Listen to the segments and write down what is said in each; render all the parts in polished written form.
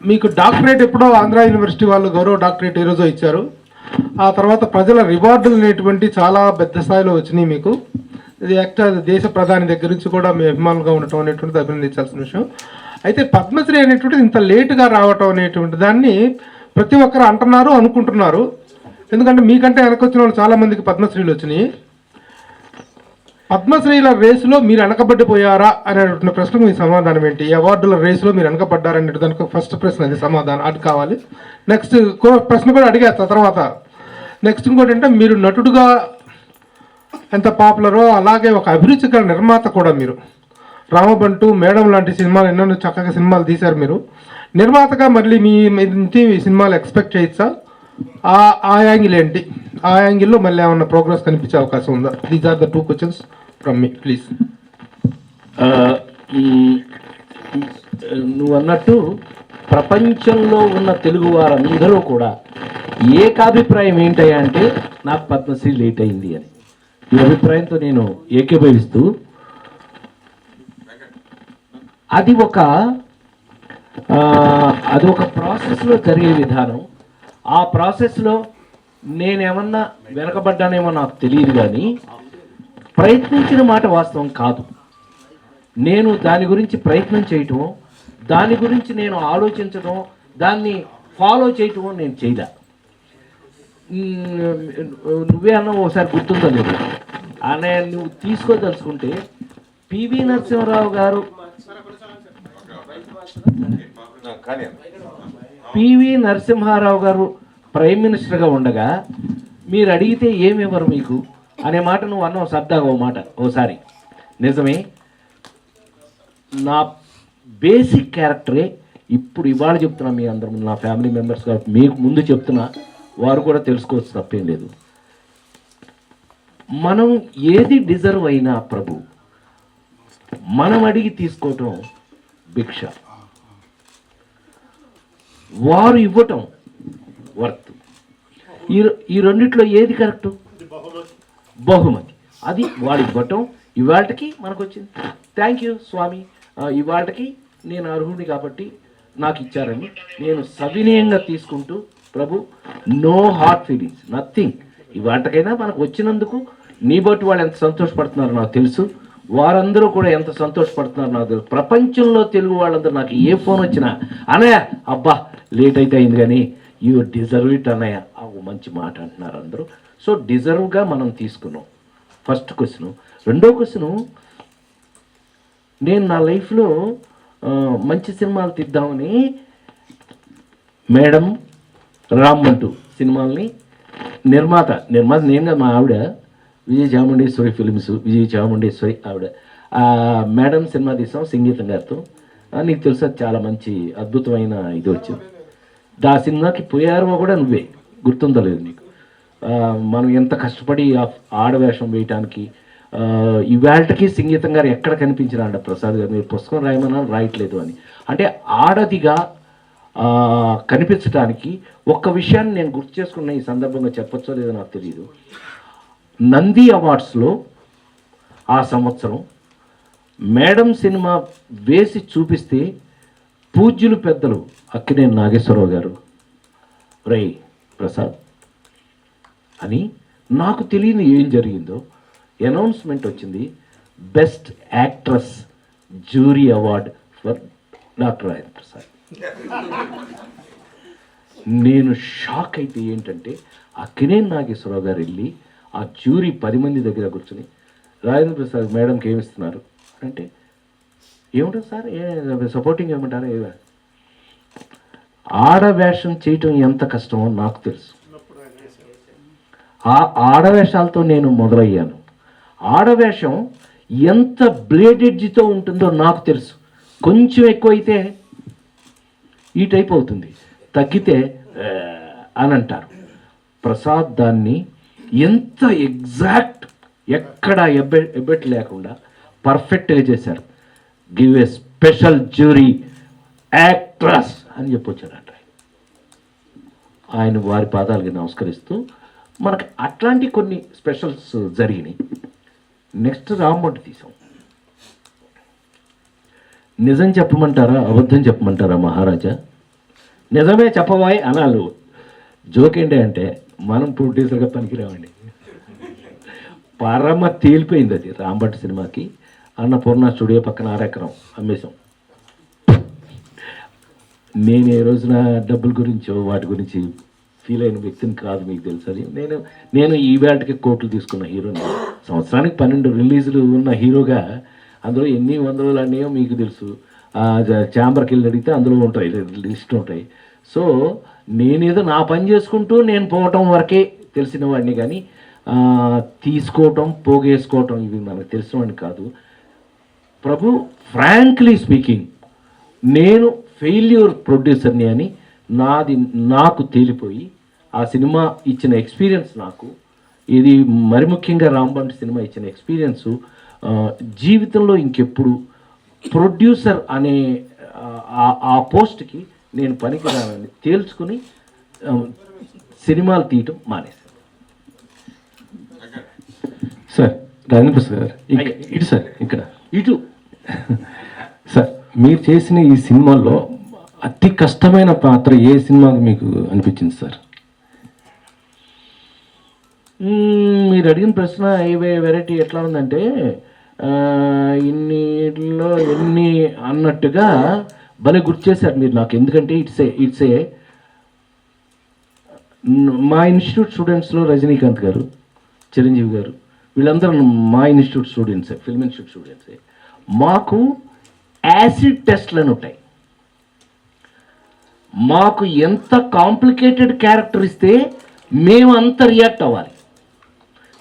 మీకు డాక్టరేట్ ఎప్పుడో ఆంధ్ర యూనివర్సిటీ వాళ్ళు గౌరవ డాక్టరేట్ ఈరోజు ఇచ్చారు. ఆ తర్వాత ప్రజల రివార్డులు అనేటువంటి చాలా పెద్ద స్థాయిలో వచ్చినాయి మీకు. ఇది యాక్చువల్ దేశ ప్రధాని దగ్గర నుంచి కూడా మీ అభిమానులుగా ఉండటం అనేటువంటిది అభినందించాల్సిన విషయం. అయితే పద్మశ్రీ అనేటువంటిది ఇంత లేటుగా రావటం అనేటువంటి దాన్ని ప్రతి ఒక్కరు అంటున్నారు, అనుకుంటున్నారు. ఎందుకంటే మీకంటే వెనకొచ్చిన వాళ్ళు చాలామందికి పద్మశ్రీలు వచ్చినాయి. పద్మశ్రీల రేసులో మీరు వెనకబడిపోయారా అనేటువంటి ప్రశ్నకు మీ సమాధానం ఏంటి? ఈ అవార్డుల రేసులో మీరు వెనకబడ్డారనే దానికి ఫస్ట్ ప్రశ్న, అది సమాధానం అది కావాలి. నెక్స్ట్ ప్రశ్న కూడా అడిగేస్తా తర్వాత. నెక్స్ట్ ఇంకోటి అంటే మీరు నటుడుగా ఎంత పాపులరో అలాగే ఒక అభిరుచికర నిర్మాత కూడా మీరు. రామబంటు, మేడం లాంటి సినిమాలు ఎన్నో చక్కగా సినిమాలు తీశారు మీరు. నిర్మాతగా మళ్ళీ మీ నుంచి సినిమాలు ఎక్స్పెక్ట్ చేయొచ్చా? ఆ యాంగిల్ ఏంటి? ఆ యాంగిల్లో మళ్ళీ ఏమన్నా ప్రోగ్రెస్ కనిపించే అవకాశం ఉందా? These are the 2 questions from me please. నువ్వు అన్నట్టు ప్రపంచంలో ఉన్న తెలుగు వారందరూ కూడా ఏకాభిప్రాయం ఏంటయ్యా అంటే నాకు పద్మశ్రీ లేట్ అయింది అని. ఈ అభిప్రాయంతో నేను ఏకీభవిస్తూ, అది ఒక ప్రాసెస్లో జరిగే విధానం. ఆ ప్రాసెస్లో నేనేమన్నా వెనకబడ్డానేమో నాకు తెలియదు, కానీ ప్రయత్నించిన మాట వాస్తవం కాదు. నేను దాని గురించి ప్రయత్నం చేయటమో, దాని గురించి నేను ఆలోచించడం, దాన్ని ఫాలో చేయటమో నేను చేయలే. నువ్వే అన్నావు ఒకసారి, గుర్తుందో లేదు అనే, నువ్వు తీసుకోదలుచుకుంటే పివి నరసింహారావు గారు, పివి నరసింహారావు గారు ప్రైమ్ మినిస్టర్గా ఉండగా మీరు అడిగితే ఏమివ్వరు మీకు అనే మాట నువ్వు అన్నావు సరదాగా ఓసారి. నిజమే, నా బేసిక్ క్యారెక్టరే ఇప్పుడు ఇవాళ చెప్తున్నా మీ అందరూ, నా ఫ్యామిలీ మెంబర్స్ కాబట్టి మీకు ముందు చెప్తున్నా, వారు కూడా తెలుసుకోవచ్చు, తప్పేం లేదు. మనం ఏది డిజర్వ్ అయినా ప్రభు, మనం అడిగి తీసుకోవటం భిక్ష, వారు ఇవ్వటం వర్త్. ఈ రెండిట్లో ఏది కరెక్టు? బహుమతి. అది వాడు ఇవ్వటం ఇవాళకి మనకు వచ్చింది. థ్యాంక్ యూ స్వామి, ఇవాళకి నేను అర్హుడిని కాబట్టి నాకు ఇచ్చారని నేను సవినయంగా తీసుకుంటూ, ప్రభు నో హార్ట్ ఫీలింగ్స్, నథింగ్. ఇవాళకైనా మనకు వచ్చినందుకు నీ బట్టి వాళ్ళు ఎంత సంతోషపడుతున్నారో నాకు తెలుసు, వారందరూ కూడా ఎంత సంతోషపడుతున్నారు నాకు తెలుసు. ప్రపంచంలో తెలుగు వాళ్ళందరూ నాకు ఏ ఫోన్ వచ్చినా అన్నయ్య అబ్బా లేట్ అయితే అయింది కానీ యూ డిజర్వ్ ఇట్ అన్నయ్య, మంచి మాట అంటున్నారు అందరూ. సో డిజర్వ్గా మనం తీసుకున్నాం. First question. రెండో క్వశ్చను, నేను నా లైఫ్లో మంచి సినిమాలు తీద్దామని మేడం, రామ్మంటూ సినిమాల్ని నిర్మాత నేను మా ఆవిడ విజయ చాముండేశ్వరి ఫిలిమ్స్, విజయ చాముండేశ్వరి ఆవిడ మేడం సినిమా తీసాం సంగీతం గారితో. నీకు తెలుసా, చాలా మంచి అద్భుతమైన ఇది వచ్చింది. ఆ సినిమాకి పోయారో కూడా నువ్వే, గుర్తుందో లేదు నీకు. మనం ఎంత కష్టపడి ఆడవేషం వేయటానికి, ఇవాళకి సంగీతం గారు ఎక్కడ కనిపించినారంట ప్రసాద్ గారు, మీరు పుస్తకం రాయమన్నా రాయట్లేదు అని. అంటే ఆడదిగా కనిపించడానికి ఒక్క విషయాన్ని నేను గుర్తు చేసుకున్న ఈ సందర్భంగా చెప్పచ్చో లేదో నాకు తెలియదు. నంది అవార్డ్స్లో ఆ సంవత్సరం మేడం సినిమా వేసి చూపిస్తే పూజ్యులు పెద్దలు అక్కినేని నాగేశ్వరరావు గారు, రై ప్రసాద్ అని, నాకు తెలియని ఏం జరిగిందో అనౌన్స్మెంట్ వచ్చింది, best actress jury award for doctor Rajendra Prasad. నేను షాక్ అయితే ఏంటంటే, అక్కినేని నాగేశ్వరరావు గారు వెళ్ళి ఆ జ్యూరీ 10 మంది దగ్గర కూర్చొని రాజేంద్ర ప్రసాద్ మేడంకి ఏమిస్తున్నారు అంటే, ఏముంటుంది సార్, సపోర్టింగ్ ఏమంటారా, ఆడవేషం చేయటం ఎంత కష్టమో నాకు తెలుసు. ఆ ఆడవేషాలతో నేను మొదలయ్యాను. ఆడవేషం ఎంత బ్లేడ్ ఎడ్జ్తో ఉంటుందో నాకు తెలుసు. కొంచెం ఎక్కువైతే ఈ టైప్ అవుతుంది, తగ్గితే అని అంటారు. ప్రసాద్ దాన్ని ఎంత ఎగ్జాక్ట్, ఎక్కడ ఎబ్బెట్ లేకుండా పర్ఫెక్ట్గా చేశారు. Give a special jury actress అని చెప్పొచ్చారంట. ఆయన వారి పాదాలకి నమస్కరిస్తూ, మనకు అట్లాంటి కొన్ని స్పెషల్స్ జరిగినాయి. నెక్స్ట్ రామ్మంటు తీసాం. నిజం చెప్పమంటారా అబద్ధం చెప్పమంటారా మహారాజా? నిజమే చెప్పబోయ్ అనాలు. జోక్ ఏంటి అంటే మనం ప్రొడ్యూసర్గా పనికిరామండి. పరమ తేలిపోయింది అది. రాంభట్ సినిమాకి అన్నపూర్ణ స్టూడియో పక్కన 6 ఎకరం అమ్మేశాం. నేను ఏ రోజున డబ్బుల గురించో వాటి గురించి ఫీల్ అయిన వ్యక్తిని కాదు, మీకు తెలుసు అది. నేను ఈ వేటకి కోట్లు తీసుకున్న హీరోని. సంవత్సరానికి 12 రిలీజులు ఉన్న హీరోగా అందులో ఎన్ని వందలు అన్నాయో మీకు తెలుసు. ఛాంబర్కి వెళ్ళి అడిగితే అందులో ఉంటాయి, లిస్ట్ ఉంటాయి. సో నేనేదో నా పని చేసుకుంటూ నేను పోవటం వరకే తెలిసిన వాడిని, కానీ తీసుకోవటం పోగేసుకోవటం ఇవి మనకు తెలిసిన వాడిని కాదు. ప్రభు, ఫ్రాంక్లీ స్పీకింగ్, నేను ఫెయిల్యూర్ ప్రొడ్యూసర్ని అని నాకు తేలిపోయి ఆ సినిమా ఇచ్చిన ఎక్స్పీరియన్స్, నాకు ఇది మరి ముఖ్యంగా రాంబంట్ సినిమా ఇచ్చిన ఎక్స్పీరియన్సు జీవితంలో ఇంకెప్పుడు ప్రొడ్యూసర్ అనే ఆ పోస్ట్కి నేను పనికిరానని తేల్చుకుని సినిమాలు తీయటం మానేశాను. సార్ రాజేంద్ర ప్రసాద్ గారు, ఇటు సార్, ఇక్కడ ఇటు సార్, మీరు చేసిన ఈ సినిమాల్లో అతి కష్టమైన పాత్ర ఏ సినిమాకి మీకు అనిపించింది సార్? మీరు అడిగిన ప్రశ్న వెరైటీ ఎట్లా ఉందంటే ఇన్నిలో ఎన్ని అన్నట్టుగా భలే గుర్తు చేశారు మీరు నాకు. ఎందుకంటే ఇట్స్ ఏ మా ఇన్స్టిట్యూట్ స్టూడెంట్స్లో రజనీకాంత్ గారు, చిరంజీవి గారు, వీళ్ళందరూ మా ఇన్స్టిట్యూట్ స్టూడెంట్సే, ఫిల్మ్ ఇన్స్టిట్యూట్ స్టూడెంట్సే. మాకు యాసిడ్ టెస్ట్లను ఉంటాయి. మాకు ఎంత కాంప్లికేటెడ్ క్యారెక్టర్ ఇస్తే మేము అంత రియాక్ట్ అవ్వాలి.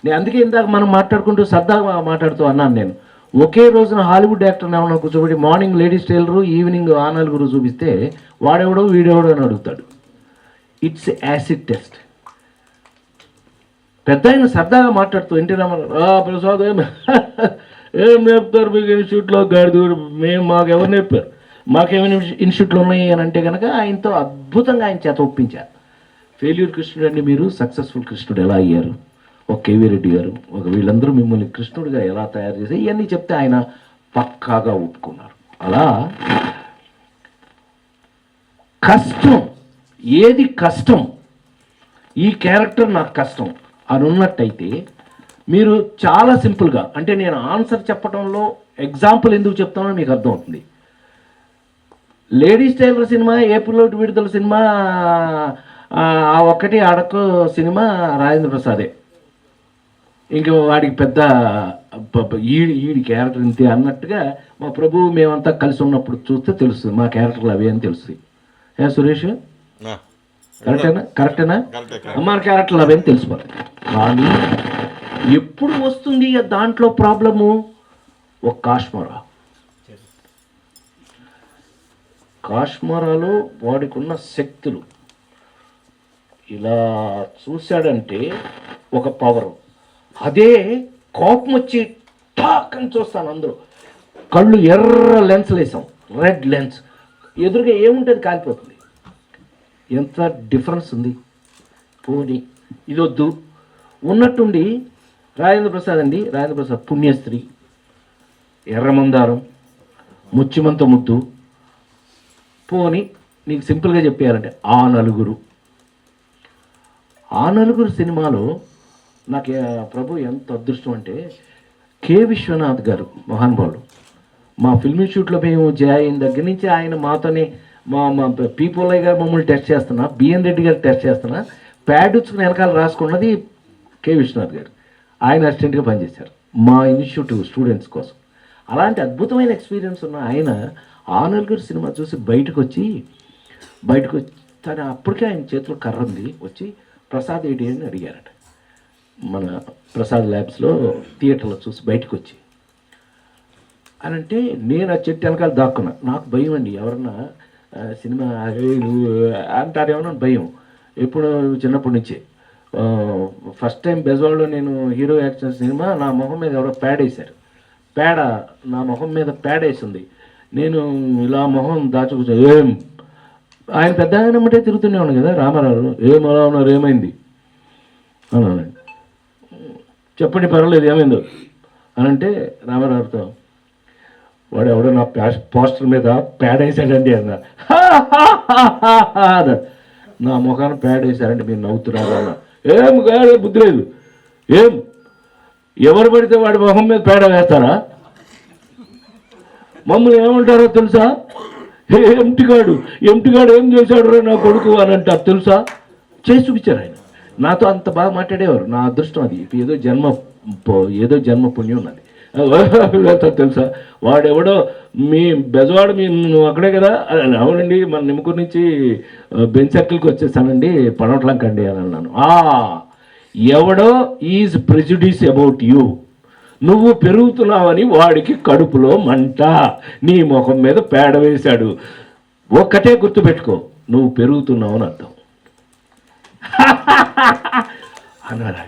నేను అందుకే ఇందాక మనం మాట్లాడుకుంటూ సరదాగా మాట్లాడుతూ అన్నాను, నేను ఒకే రోజున హాలీవుడ్ యాక్టర్ని ఏమన్నా కూర్చోబెట్టి మార్నింగ్ లేడీస్ టైలరు, ఈవినింగ్ ఆ నలుగురు చూపిస్తే వాడెవడో వీడెవడో అని అడుగుతాడు. It's acid test. పెద్ద ఆయన సరదాగా మాట్లాడుతూ ఎన్టీ రామారావు, ప్రసాద్ ఏం నేర్పుతారు మీకు ఇన్స్టిట్యూట్లో గాడిదూరు, మాకు ఎవరు నేర్పారు, మాకేమైనా ఇన్స్టిట్యూట్లు ఉన్నాయి అని అంటే కనుక ఆయనతో అద్భుతంగా ఆయన చేత ఒప్పించారు. ఫెయిల్యూర్ కృష్ణుడు అండి మీరు, సక్సెస్ఫుల్ కృష్ణుడు ఎలా అయ్యారు, ఒక కేవీ రెడ్డి గారు, ఒక వీళ్ళందరూ మిమ్మల్ని కృష్ణుడిగా ఎలా తయారు చేసి ఇవన్నీ చెప్తే ఆయన పక్కాగా ఒప్పుకున్నారు. అలా కష్టం, ఏది కష్టం, ఈ క్యారెక్టర్ నాకు కష్టం అని ఉన్నట్టయితే మీరు చాలా సింపుల్గా, అంటే నేను ఆన్సర్ చెప్పడంలో ఎగ్జాంపుల్ ఎందుకు చెప్తానో మీకు అర్థమవుతుంది. లేడీస్ టైలర్ సినిమా, ఏప్రిల్ విడుదల సినిమా, ఆ ఒక్కటి అడకు సినిమా రాజేంద్ర ప్రసాదే. ఇంక వాడికి పెద్ద ఈడి క్యారెక్టర్ ఇంతే అన్నట్టుగా మా ప్రభు మేమంతా కలిసి ఉన్నప్పుడు చూస్తే తెలుస్తుంది మా క్యారెక్టర్లు అవి అని తెలుస్తుంది. ఏ సురేష్, కరెక్టేనా? మన క్యారెక్టర్లు అవి అని తెలిసిపోతుంది. కానీ ఎప్పుడు వస్తుంది దాంట్లో ప్రాబ్లము? ఒక కాశ్మరాలో వాడికి ఉన్న శక్తులు ఇలా చూశాడంటే ఒక పవరు. అదే కోపం వచ్చి టాక్ అని చూస్తాను, అందరూ కళ్ళు ఎర్ర లెన్స్లు వేసాం, రెడ్ లెన్స్, ఎదురుగా ఏముంటుంది కాలిపోతుంది. ఎంత డిఫరెన్స్ ఉంది. పోనీ ఇదొద్దు ఉన్నట్టుండి రాజేంద్ర ప్రసాద్ అండి, రాజేంద్ర ప్రసాద్ పుణ్యస్త్రీ, ఎర్రమందారం, ముచ్చిమంత ముద్దు. పోని నీకు సింపుల్గా చెప్పారంటే ఆ నలుగురు సినిమాలో నాకు ప్రభు ఎంత అదృష్టం అంటే, కె విశ్వనాథ్ గారు మహానుభావుడు, మా ఫిల్మ్ ఇన్స్టిట్యూట్లో మేము జాయిన్ దగ్గర నుంచి ఆయన మాతోనే మా పీపోలయ్య గారు మమ్మల్ని టెస్ట్ చేస్తున్నా, బిఎన్ రెడ్డి గారు టెస్ట్ చేస్తున్నా, ప్యాడ్ ఉచ్చుకుని వెనకాల రాసుకున్నది కె విశ్వనాథ్ గారు. ఆయన అసిస్టెంట్గా పనిచేశారు మా ఇన్స్టిట్యూట్ స్టూడెంట్స్ కోసం. అలాంటి అద్భుతమైన ఎక్స్పీరియన్స్ ఉన్న ఆయన ఆ నలుగురు సినిమా చూసి బయటకు వచ్చి తను అప్పటికే ఆయన చేతిలో కర్ర ఉంది, వచ్చి ప్రసాద్ ఏంటి అని అడిగారట. మన ప్రసాద్ ల్యాబ్స్లో థియేటర్లో చూసి బయటకు వచ్చి అని అంటే, నేను ఆ చెట్టు వెనకాల దాక్కున్నా. నాకు భయం అండి, ఎవరన్నా సినిమా అంటారేమో భయం ఎప్పుడు చిన్నప్పటి నుంచే. ఫస్ట్ టైం బెజవాడలో నేను హీరో యాక్షన్ సినిమా, నా మొహం మీద ఎవరో ప్యాడ్ వేశారు. నా మొహం మీద ప్యాడ్ వేసింది. నేను ఇలా మొహం దాచుకూర్చో, ఏం ఆయన పెద్ద ఆయన అమ్మటే తిరుగుతూనే ఉన్నాను కదా, రామారావు ఏం అలా ఉన్నారు, ఏమైంది అన్నానండి. చెప్పండి పర్వాలేదు ఏమైందో అని అంటే రామారావుతో, వాడు ఎవడో నా పోస్టర్ మీద ప్యాడ్ వేసాడండి అన్నారు. అన్నాడు. నా ముఖాన్ని ప్యాడ్ వేశారంటే మీరు నవ్వుతున్నారు అన్న. ఏం కాదు, బుద్ధి లేదు. ఏం ఎవరు పడితే వాడి మొహం మీద పేడ వేస్తారా? మమ్మల్ని ఏమంటారో తెలుసా? ఎంటిగాడు ఏం చేశాడు రా నా కొడుకు అని అంటారు తెలుసా? చేసి చూపించారు ఆయన. నాతో అంత బాగా మాట్లాడేవారు. నా అదృష్టం అది. ఏదో జన్మ పుణ్యం ఉన్నది. తెలుసా వాడెవడో మీ బెజవాడ నువ్వు అక్కడే కదా? అవునండి, మన నిమ్మకూరు నుంచి బెంచ్ సర్కిల్కి వచ్చేసానండి, పడవట్లంకండి అని అన్నాను. ఎవడో ఈజ్ ప్రెజుడిస్ అబౌట్ యూ. నువ్వు పెరుగుతున్నావని వాడికి కడుపులో మంట, నీ ముఖం మీద పేడ వేశాడు. ఒక్కటే గుర్తుపెట్టుకో, నువ్వు పెరుగుతున్నావు అని అర్థం అన్నాడు.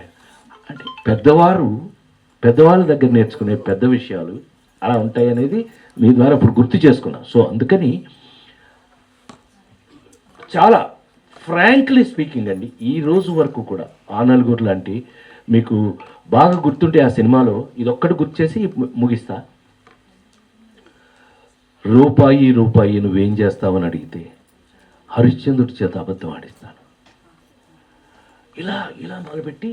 అంటే పెద్దవాళ్ళ దగ్గర నేర్చుకునే పెద్ద విషయాలు అలా ఉంటాయి అనేది మీ ద్వారా ఇప్పుడు గుర్తు చేసుకున్నా. సో అందుకని చాలా ఫ్రాంక్లీ స్పీకింగ్ అండి, ఈ రోజు వరకు కూడా ఆ నలుగురు లాంటి మీకు బాగా గుర్తుంటే ఆ సినిమాలో ఇదొక్కటి గుర్తు చేసి ముగిస్తా. రూపాయి నువ్వేం చేస్తావని అడిగితే హరిశ్చంద్రుడి చేత అబద్ధం ఆడిస్తాను. ఇలా మొదలుపెట్టి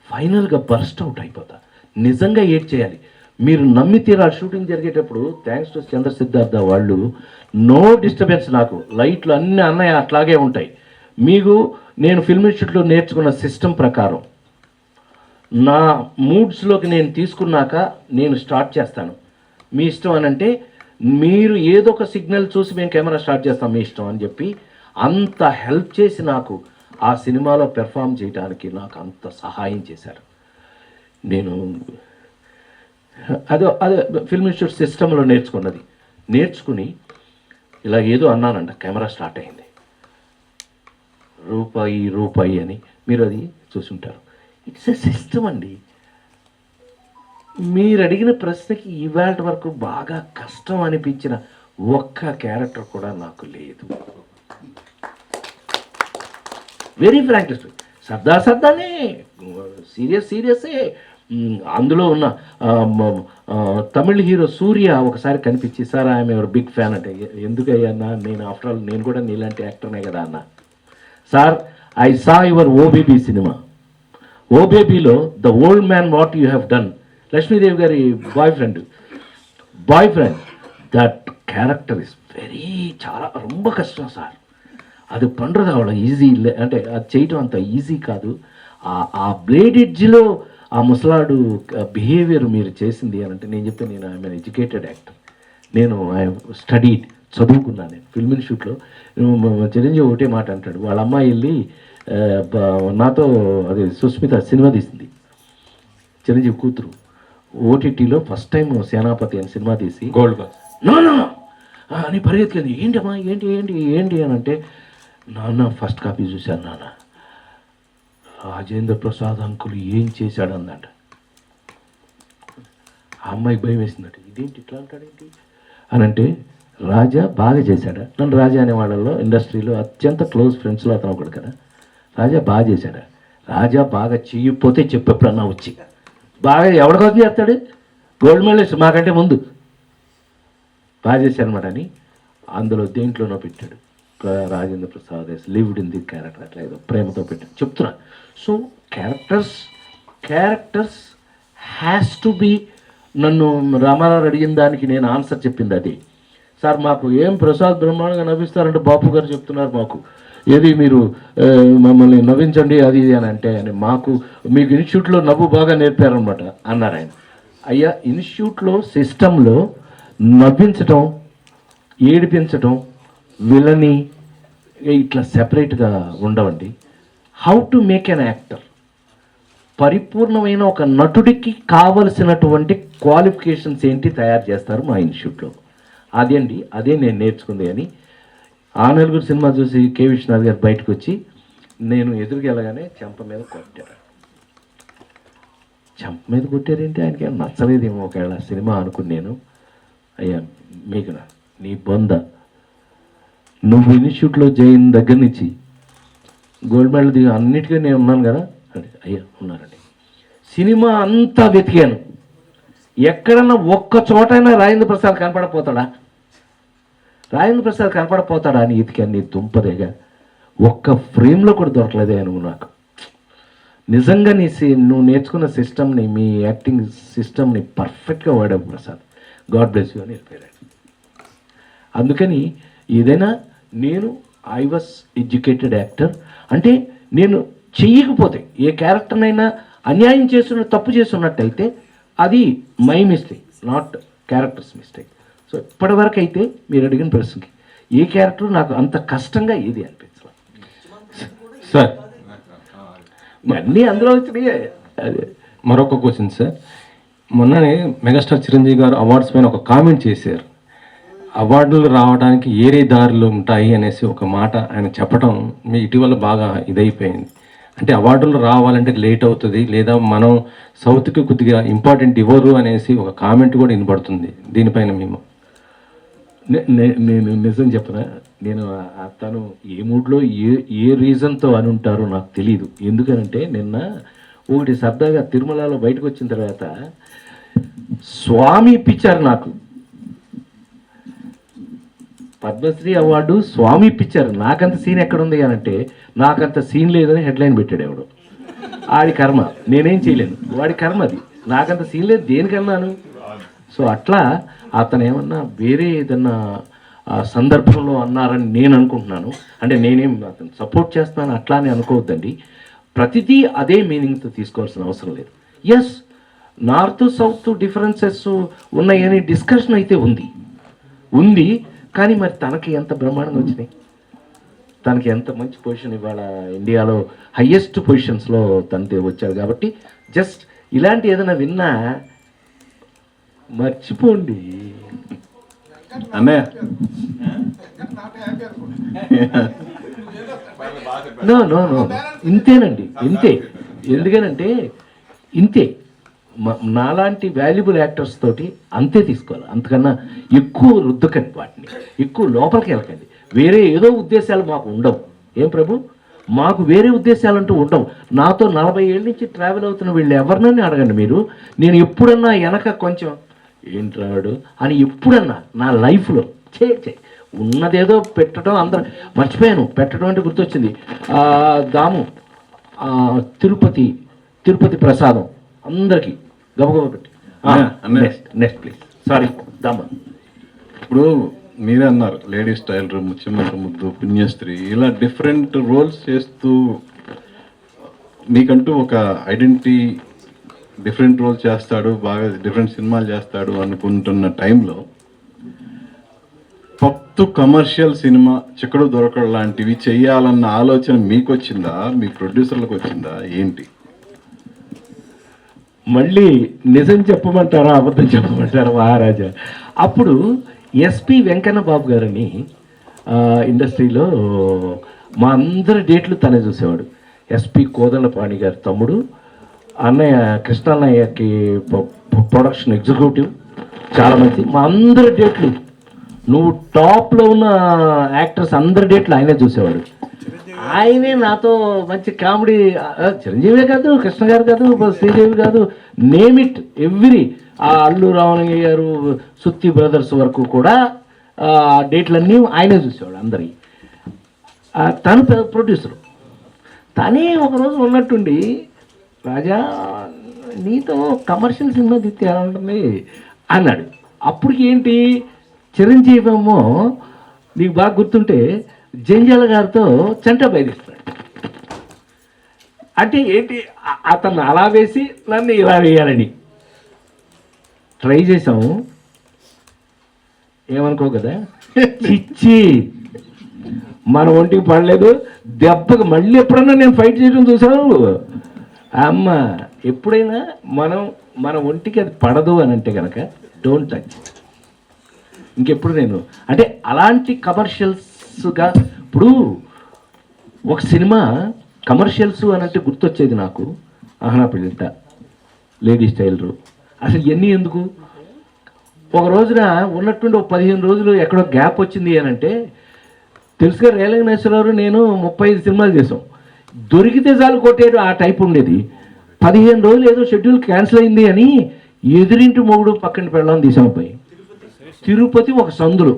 ఫైనల్గా బర్స్ట్ అవుట్ అయిపోతా. నిజంగా ఏడ్ చేయాలి. మీరు నమ్మి తీరాలి. షూటింగ్ జరిగేటప్పుడు థ్యాంక్స్ టు చంద్ర సిద్ధార్థ వాళ్ళు నో డిస్టర్బెన్స్, నాకు లైట్లు అన్నీ అన్నయ్య అట్లాగే ఉంటాయి. మీకు నేను ఫిల్మ్ ఇన్స్టిట్యూట్లో నేర్చుకున్న సిస్టమ్ ప్రకారం నా మూడ్స్లోకి నేను తీసుకున్నాక నేను స్టార్ట్ చేస్తాను. మీ ఇష్టం అని అంటే మీరు ఏదో ఒక సిగ్నల్ చూసి మేము కెమెరా స్టార్ట్ చేస్తాం, మీ ఇష్టం అని చెప్పి అంత హెల్ప్ చేసి నాకు ఆ సినిమాలో పెర్ఫామ్ చేయడానికి నాకు అంత సహాయం చేశారు. నేను అదే ఫిల్మ్ ఇన్స్టిట్యూట్ సిస్టంలో నేర్చుకుని ఇలా ఏదో అన్నానంట. కెమెరా స్టార్ట్ అయింది. రూపాయి అని మీరు అది చూసుంటారు. ఇట్స్ ఎ సిస్టమ్ అండి. మీరు అడిగిన ప్రశ్నకి ఇవాళ వరకు బాగా కష్టం అనిపించిన ఒక్క క్యారెక్టర్ కూడా నాకు లేదు. వెరీ ఫ్రాంక్ సర్దానే సీరియసే. అందులో ఉన్న తమిళ హీరో సూర్య ఒకసారి కనిపించి, sir I'm your big fan అంటే, ఎందుకయ్యన్నా, నేను ఆఫ్టర్ ఆల్ నేను కూడా నీలాంటి యాక్టర్నే కదా అన్న. Sir I saw your Oh Baby cinema. ఓబేబీలో the old man what you have done, Lakshmi Devi గారి boy friend that character is చాలా రొంబ కష్టం సార్. అది పండ్రది అవడం ఈజీ అంటే అది చేయటం అంత ఈజీ కాదు. ఆ బ్లేడ్ ఎడ్జ్లో ఆ ముసలాడు బిహేవియర్ మీరు చేసింది అని అంటే నేను చెప్తే, నేను ఐఎమ్ ఎడ్యుకేటెడ్ యాక్టర్, నేను స్టడీడ్, చదువుకున్నాను. నేను ఫిల్మ్ ఇన్స్టిట్యూట్లో చిరంజీవి ఒకటే మాట అంటాడు. వాళ్ళ అమ్మాయి వెళ్ళి నాతో అది సుస్మిత సినిమా తీసింది, చిరంజీవి కూతురు. ఓటీటీలో ఫస్ట్ టైం సేనాపతి అని సినిమా తీసి గోల్డ్ బాస్ నో అని పరిగెత్తుకుంది. ఏంటమ్మా ఏంటి అని అంటే, నాన్న ఫస్ట్ కాపీ చూశాను నాన్న, రాజేంద్ర ప్రసాద్ అంకుల్ ఏం చేశాడు అందంట. ఆ అమ్మాయికి భయం వేసిందట, ఇదేంటి ఇట్లా అంటాడేంటి అని అంటే, రాజా బాగా చేశాడా, నన్ను రాజా అనే వాళ్ళలో ఇండస్ట్రీలో అత్యంత క్లోజ్ ఫ్రెండ్స్లో అతను ఒకడు కదా, రాజా బాగా చేశాడా, రాజా బాగా చేయకపోతే చెప్పెప్పుడన్నా వచ్చి, బాగా ఎవరికోసం చేస్తాడు, గోల్డ్ మెడలిస్ట్ మాకంటే ముందు బాగా చేశారనమాట అని అందులో దేంట్లోనో పెట్టాడు. Rajendra Prasad lived in the character, అట్లా ఏదో ప్రేమతో పెట్టాడు చెప్తున్నా. So characters has to be. నన్ను రామారావు అడిగిన దానికి నేను ఆన్సర్ చెప్పింది అది. సార్ మాకు ఏం ప్రసాద్ బ్రహ్మాండంగా నవ్విస్తారంటే బాపు గారు చెప్తున్నారు మాకు, ఏది మీరు మమ్మల్ని నవ్వించండి అది ఇది అని అంటే, అని మీకు ఇన్స్టిట్యూట్లో నవ్వు బాగా నేర్పారనమాట అన్నారు ఆయన. అయ్యా ఇన్స్టిట్యూట్లో సిస్టంలో నవ్వించటం, ఏడిపించటం, విలని ఇట్లా సెపరేట్గా ఉండవండి. How to make an actor, పరిపూర్ణమైన ఒక నటుడికి కావలసినటువంటి క్వాలిఫికేషన్స్ ఏంటి తయారు చేస్తారు మా ఇన్స్టిట్యూట్లో. అదే నేను నేర్చుకుంది అని. ఆ నలుగురు సినిమా చూసి కె విశ్వనాథ్ గారు బయటకు వచ్చి నేను ఎదురుకెళ్ళగానే చెంప మీద కొట్టారేంటి, ఆయనకి ఏం నచ్చలేదేమో ఒకవేళ సినిమా అనుకుని నేను, అయ్యా మీకు నీ బొంద, నువ్వు ఇన్స్టిట్యూట్లో జాయిన్ దగ్గర నుంచి గోల్డ్ మెడల్ దిగి అన్నిటికీ నేను ఉన్నాను కదా అంటే, అయ్యా ఉన్నారండి. సినిమా అంతా వెతికాను, ఎక్కడన్నా ఒక్క చోటైనా రాజేంద్ర ప్రసాద్ కనపడపోతాడా? రాజేంద్ర ప్రసాద్ కనపడపోతాడా అని ఎతికాను నీ దుంపదేగా. ఒక్క ఫ్రేమ్లో కూడా దొరకలేదే నువ్వు నాకు. నిజంగా నువ్వు నేర్చుకున్న సిస్టమ్ని, మీ యాక్టింగ్ సిస్టమ్ని పర్ఫెక్ట్గా వాడావు ప్రసాద్. గాడ్ బ్లెస్ యూ అని వెళ్ళిపోయాడు. అందుకని ఏదైనా ఐ వాస్ ఎడ్యుకేటెడ్ యాక్టర్ అంటే నేను చెయ్యకపోతే ఏ క్యారెక్టర్నైనా అన్యాయం తప్పు చేస్తున్నట్టయితే అది my mistake, not characters mistake. So ఇప్పటివరకు అయితే మీరు అడిగిన ప్రశ్నకి ఏ క్యారెక్టర్ నాకు అంత కష్టంగా ఏది అనిపించలేదు సార్. అన్నీ అందులో వచ్చినాయి. అదే మరొక క్వశ్చన్ సార్. మొన్ననే మెగాస్టార్ చిరంజీవి గారు అవార్డ్స్ పైన ఒక కామెంట్ చేశారు. అవార్డులు రావడానికి ఏరే దారులు ఉంటాయి అనేసి ఒక మాట ఆయన చెప్పడం మీ ఇటీవల బాగా ఇదైపోయింది. అంటే అవార్డులు రావాలంటే లేట్ అవుతుంది, లేదా మనం సౌత్కి కొద్దిగా ఇంపార్టెంట్ ఇవ్వరు అనేసి ఒక కామెంట్ కూడా వినపడుతుంది. దీనిపైన మేము నేను నిజం చెప్పనా, నేను తను ఏ మూడ్లో ఏ రీజన్తో అని ఉంటారో నాకు తెలియదు. ఎందుకనంటే నిన్న ఒకటి సరదాగా తిరుమలలో బయటకు వచ్చిన తర్వాత స్వామి ఇప్పించారు నాకు పద్మశ్రీ అవార్డు. స్వామి ఇప్పించారు. నాకంత సీన్ ఎక్కడుంది అంటే నాకంత సీన్ లేదని హెడ్లైన్ పెట్టాడు ఎవడు. ఆడి కర్మ, నేనేం చేయలేను, వాడి కర్మ అది. నాకంత సీన్ లేదు, దేనికన్నాను. సో అట్లా అతను ఏమన్నా వేరే ఏదన్నా సందర్భంలో అన్నారని నేను అనుకుంటున్నాను. అంటే నేనేం అతను సపోర్ట్ చేస్తాను అట్లా అని అనుకోవద్దండి. ప్రతిదీ అదే మీనింగ్తో తీసుకోవాల్సిన అవసరం లేదు. ఎస్, నార్త్ సౌత్ డిఫరెన్సెస్ ఉన్నాయని డిస్కషన్ అయితే ఉంది. కానీ మరి తనకి ఎంత బ్రహ్మాండంగా వచ్చినాయి, తనకి ఎంత మంచి పొజిషన్ ఇవాళ ఇండియాలో హయ్యెస్ట్ పొజిషన్స్లో తనతో వచ్చాడు. కాబట్టి జస్ట్ ఇలాంటి ఏదైనా విన్నా మర్చిపోండి అన్నయ్య. నో ఇంతేనండి, ఇంతే. ఎందుకనంటే ఇంతే. నాలాంటి వాల్యుబుల్ యాక్టర్స్ తోటి అంతే తీసుకోవాలి. అంతకన్నా ఎక్కువ రుద్దకండి, వాటిని ఎక్కువ లోపలికి వెళ్ళకండి. వేరే ఏదో ఉద్దేశాలు మాకు ఉండవు. ఏం ప్రభు, మాకు వేరే ఉద్దేశాలంటూ ఉండవు. నాతో 40 ఏళ్ళ నుంచి ట్రావెల్ అవుతున్న వీళ్ళు ఎవరినని అడగండి మీరు. నేను ఎప్పుడన్నా వెనక కొంచెం ఏంట్రాడు అని ఎప్పుడన్నా నా లైఫ్లో ఉన్నదేదో పెట్టడం, అందరూ మర్చిపోయాను. పెట్టడం అంటే గుర్తొచ్చింది. దాము తిరుపతి ప్రసాదం అందరికీ గబగబ పెట్టి. Next please. సారీ దామా. ఇప్పుడు మీరే అన్నారు లేడీస్ టైలర్, ముత్యమంత ముద్దు, పుణ్యస్త్రీ, ఇలా డిఫరెంట్ రోల్స్ చేస్తూ మీకంటూ ఒక ఐడెంటిటీ, డిఫరెంట్ రోల్ చేస్తాడు, బాగా డిఫరెంట్ సినిమాలు చేస్తాడు అనుకుంటున్న టైంలో పత్తు కమర్షియల్ సినిమా చిక్కడు దొరకడు లాంటివి చెయ్యాలన్న ఆలోచన మీకు వచ్చిందా, మీ ప్రొడ్యూసర్లకు వచ్చిందా, ఏంటి? మళ్ళీ నిజం చెప్పమంటారా అబద్ధం చెప్పమంటారా మహారాజా? అప్పుడు ఎస్పి వెంకన్న బాబు గారని ఇండస్ట్రీలో మా అందరి డేట్లు తనే చూసేవాడు. ఎస్పి కోదండపాణి గారి తమ్ముడు, అన్నయ్య కృష్ణన్నయ్యకి ప్రొడక్షన్ ఎగ్జిక్యూటివ్, చాలా మంచి. మా అందరి డేట్లు, నువ్వు టాప్లో ఉన్న యాక్టర్స్ అందరి డేట్లు ఆయనే చూసేవాడు. ఆయనే నాతో మంచి కామెడీ, చిరంజీవి కాదు, కృష్ణ గారు కాదు, శ్రీదేవి కాదు, name it every, Allu Ravanayya గారు, సుత్తి బ్రదర్స్ వరకు కూడా డేట్లన్నీ ఆయనే చూసేవాడు అందరి. తను ప్రొడ్యూసరు. తనే ఒకరోజు ఉన్నట్టుండి, రాజా నీతో కమర్షియల్ సినిమా తీస్తే ఎలా ఉంటుంది అన్నాడు. అప్పటికి ఏంటి, చిరంజీవి ఏమో నీకు బాగా గుర్తుంటే జంజాల గారితో చంట బయలుస్తాడు. అంటే ఏంటి, అతను అలా వేసి నన్ను ఇలా వేయాలని ట్రై చేసాము. ఏమనుకో కదా, చిచ్చి మన ఒంటికి పడలేదు. దెబ్బకి మళ్ళీ ఎప్పుడన్నా నేను ఫైట్ చేయడం చూసాను. అమ్మ, ఎప్పుడైనా మన ఒంటికి అది పడదు అని అంటే కనుక డోంట్ టచ్. ఇంకెప్పుడు నేను అంటే అలాంటి కమర్షియల్స్గా, ఇప్పుడు ఒక సినిమా కమర్షియల్స్ అని అంటే గుర్తొచ్చేది నాకు ఆహనా పెళ్ళింట, లేడీస్ టైలరు. అసలు ఇవన్నీ ఎందుకు? ఒక రోజున ఉన్నట్టుండి ఒక 15 రోజులు ఎక్కడో గ్యాప్ వచ్చింది అని అంటే, తెలుసుగా రేలంగి నరసింహారావు నేను 35 సినిమాలు చేసాం. దొరికితే చాలు కొట్టేడు ఆ టైప్ ఉండేది. 15 రోజులు ఏదో షెడ్యూల్ క్యాన్సిల్ అయింది అని ఎదురింటి మొగుడు పక్కింటి పెళ్ళాన్ని తీసాం అబ్బాయి. తిరుపతి ఒక సందులు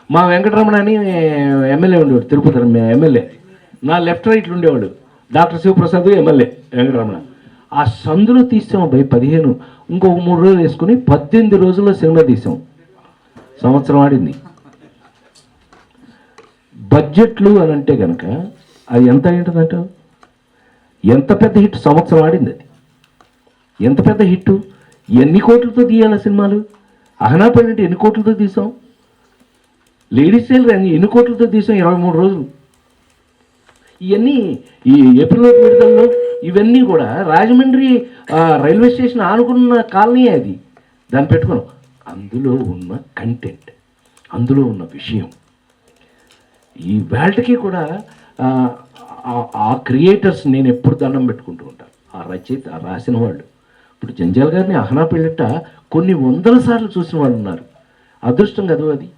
మా వెంకటరమణ అని ఎమ్మెల్యే ఉండేవాడు, తిరుపతి ఎమ్మెల్యే. నా లెఫ్ట్ రైట్లు ఉండేవాడు డాక్టర్ శివప్రసాద్ ఎమ్మెల్యే వెంకటరమణ. ఆ సందులో తీసాం అబ్బాయి 15, ఇంకొక 3 రోజులు వేసుకుని 18 రోజుల్లో సినిమా తీసాం. సంవత్సరం ఆడింది. బడ్జెట్లు అని అంటే కనుక అది ఎంత అయింటుందంట, ఎంత పెద్ద హిట్. సంవత్సరం ఆడింది అది, ఎంత పెద్ద హిట్. ఎన్ని కోట్లతో తీయాలి సినిమాలు? అహనాపల్లి అంటే ఎన్ని కోట్లతో తీసాం, లేడీస్ టైలర్ ఎన్ని కోట్లతో తీసాం, 23 రోజులు. ఇవన్నీ ఈ ఏప్రిల్ విడుదలలో ఇవన్నీ కూడా రాజమండ్రి రైల్వే స్టేషన్ ఆనుకున్న కాలనీ అది. దాన్ని పెట్టుకున్నాం. అందులో ఉన్న కంటెంట్, అందులో ఉన్న విషయం, ఈ వేల్ట్కి కూడా ఆ క్రియేటర్స్ నేను ఎప్పుడు దండం పెట్టుకుంటూ ఉంటాను. ఆ రచయిత రాసిన వాళ్ళు. ఇప్పుడు జంజాల్ గారిని అహనా పెళ్ళిట కొన్ని 100 సార్లు చూసిన వాళ్ళు ఉన్నారు. అదృష్టం కదా అది.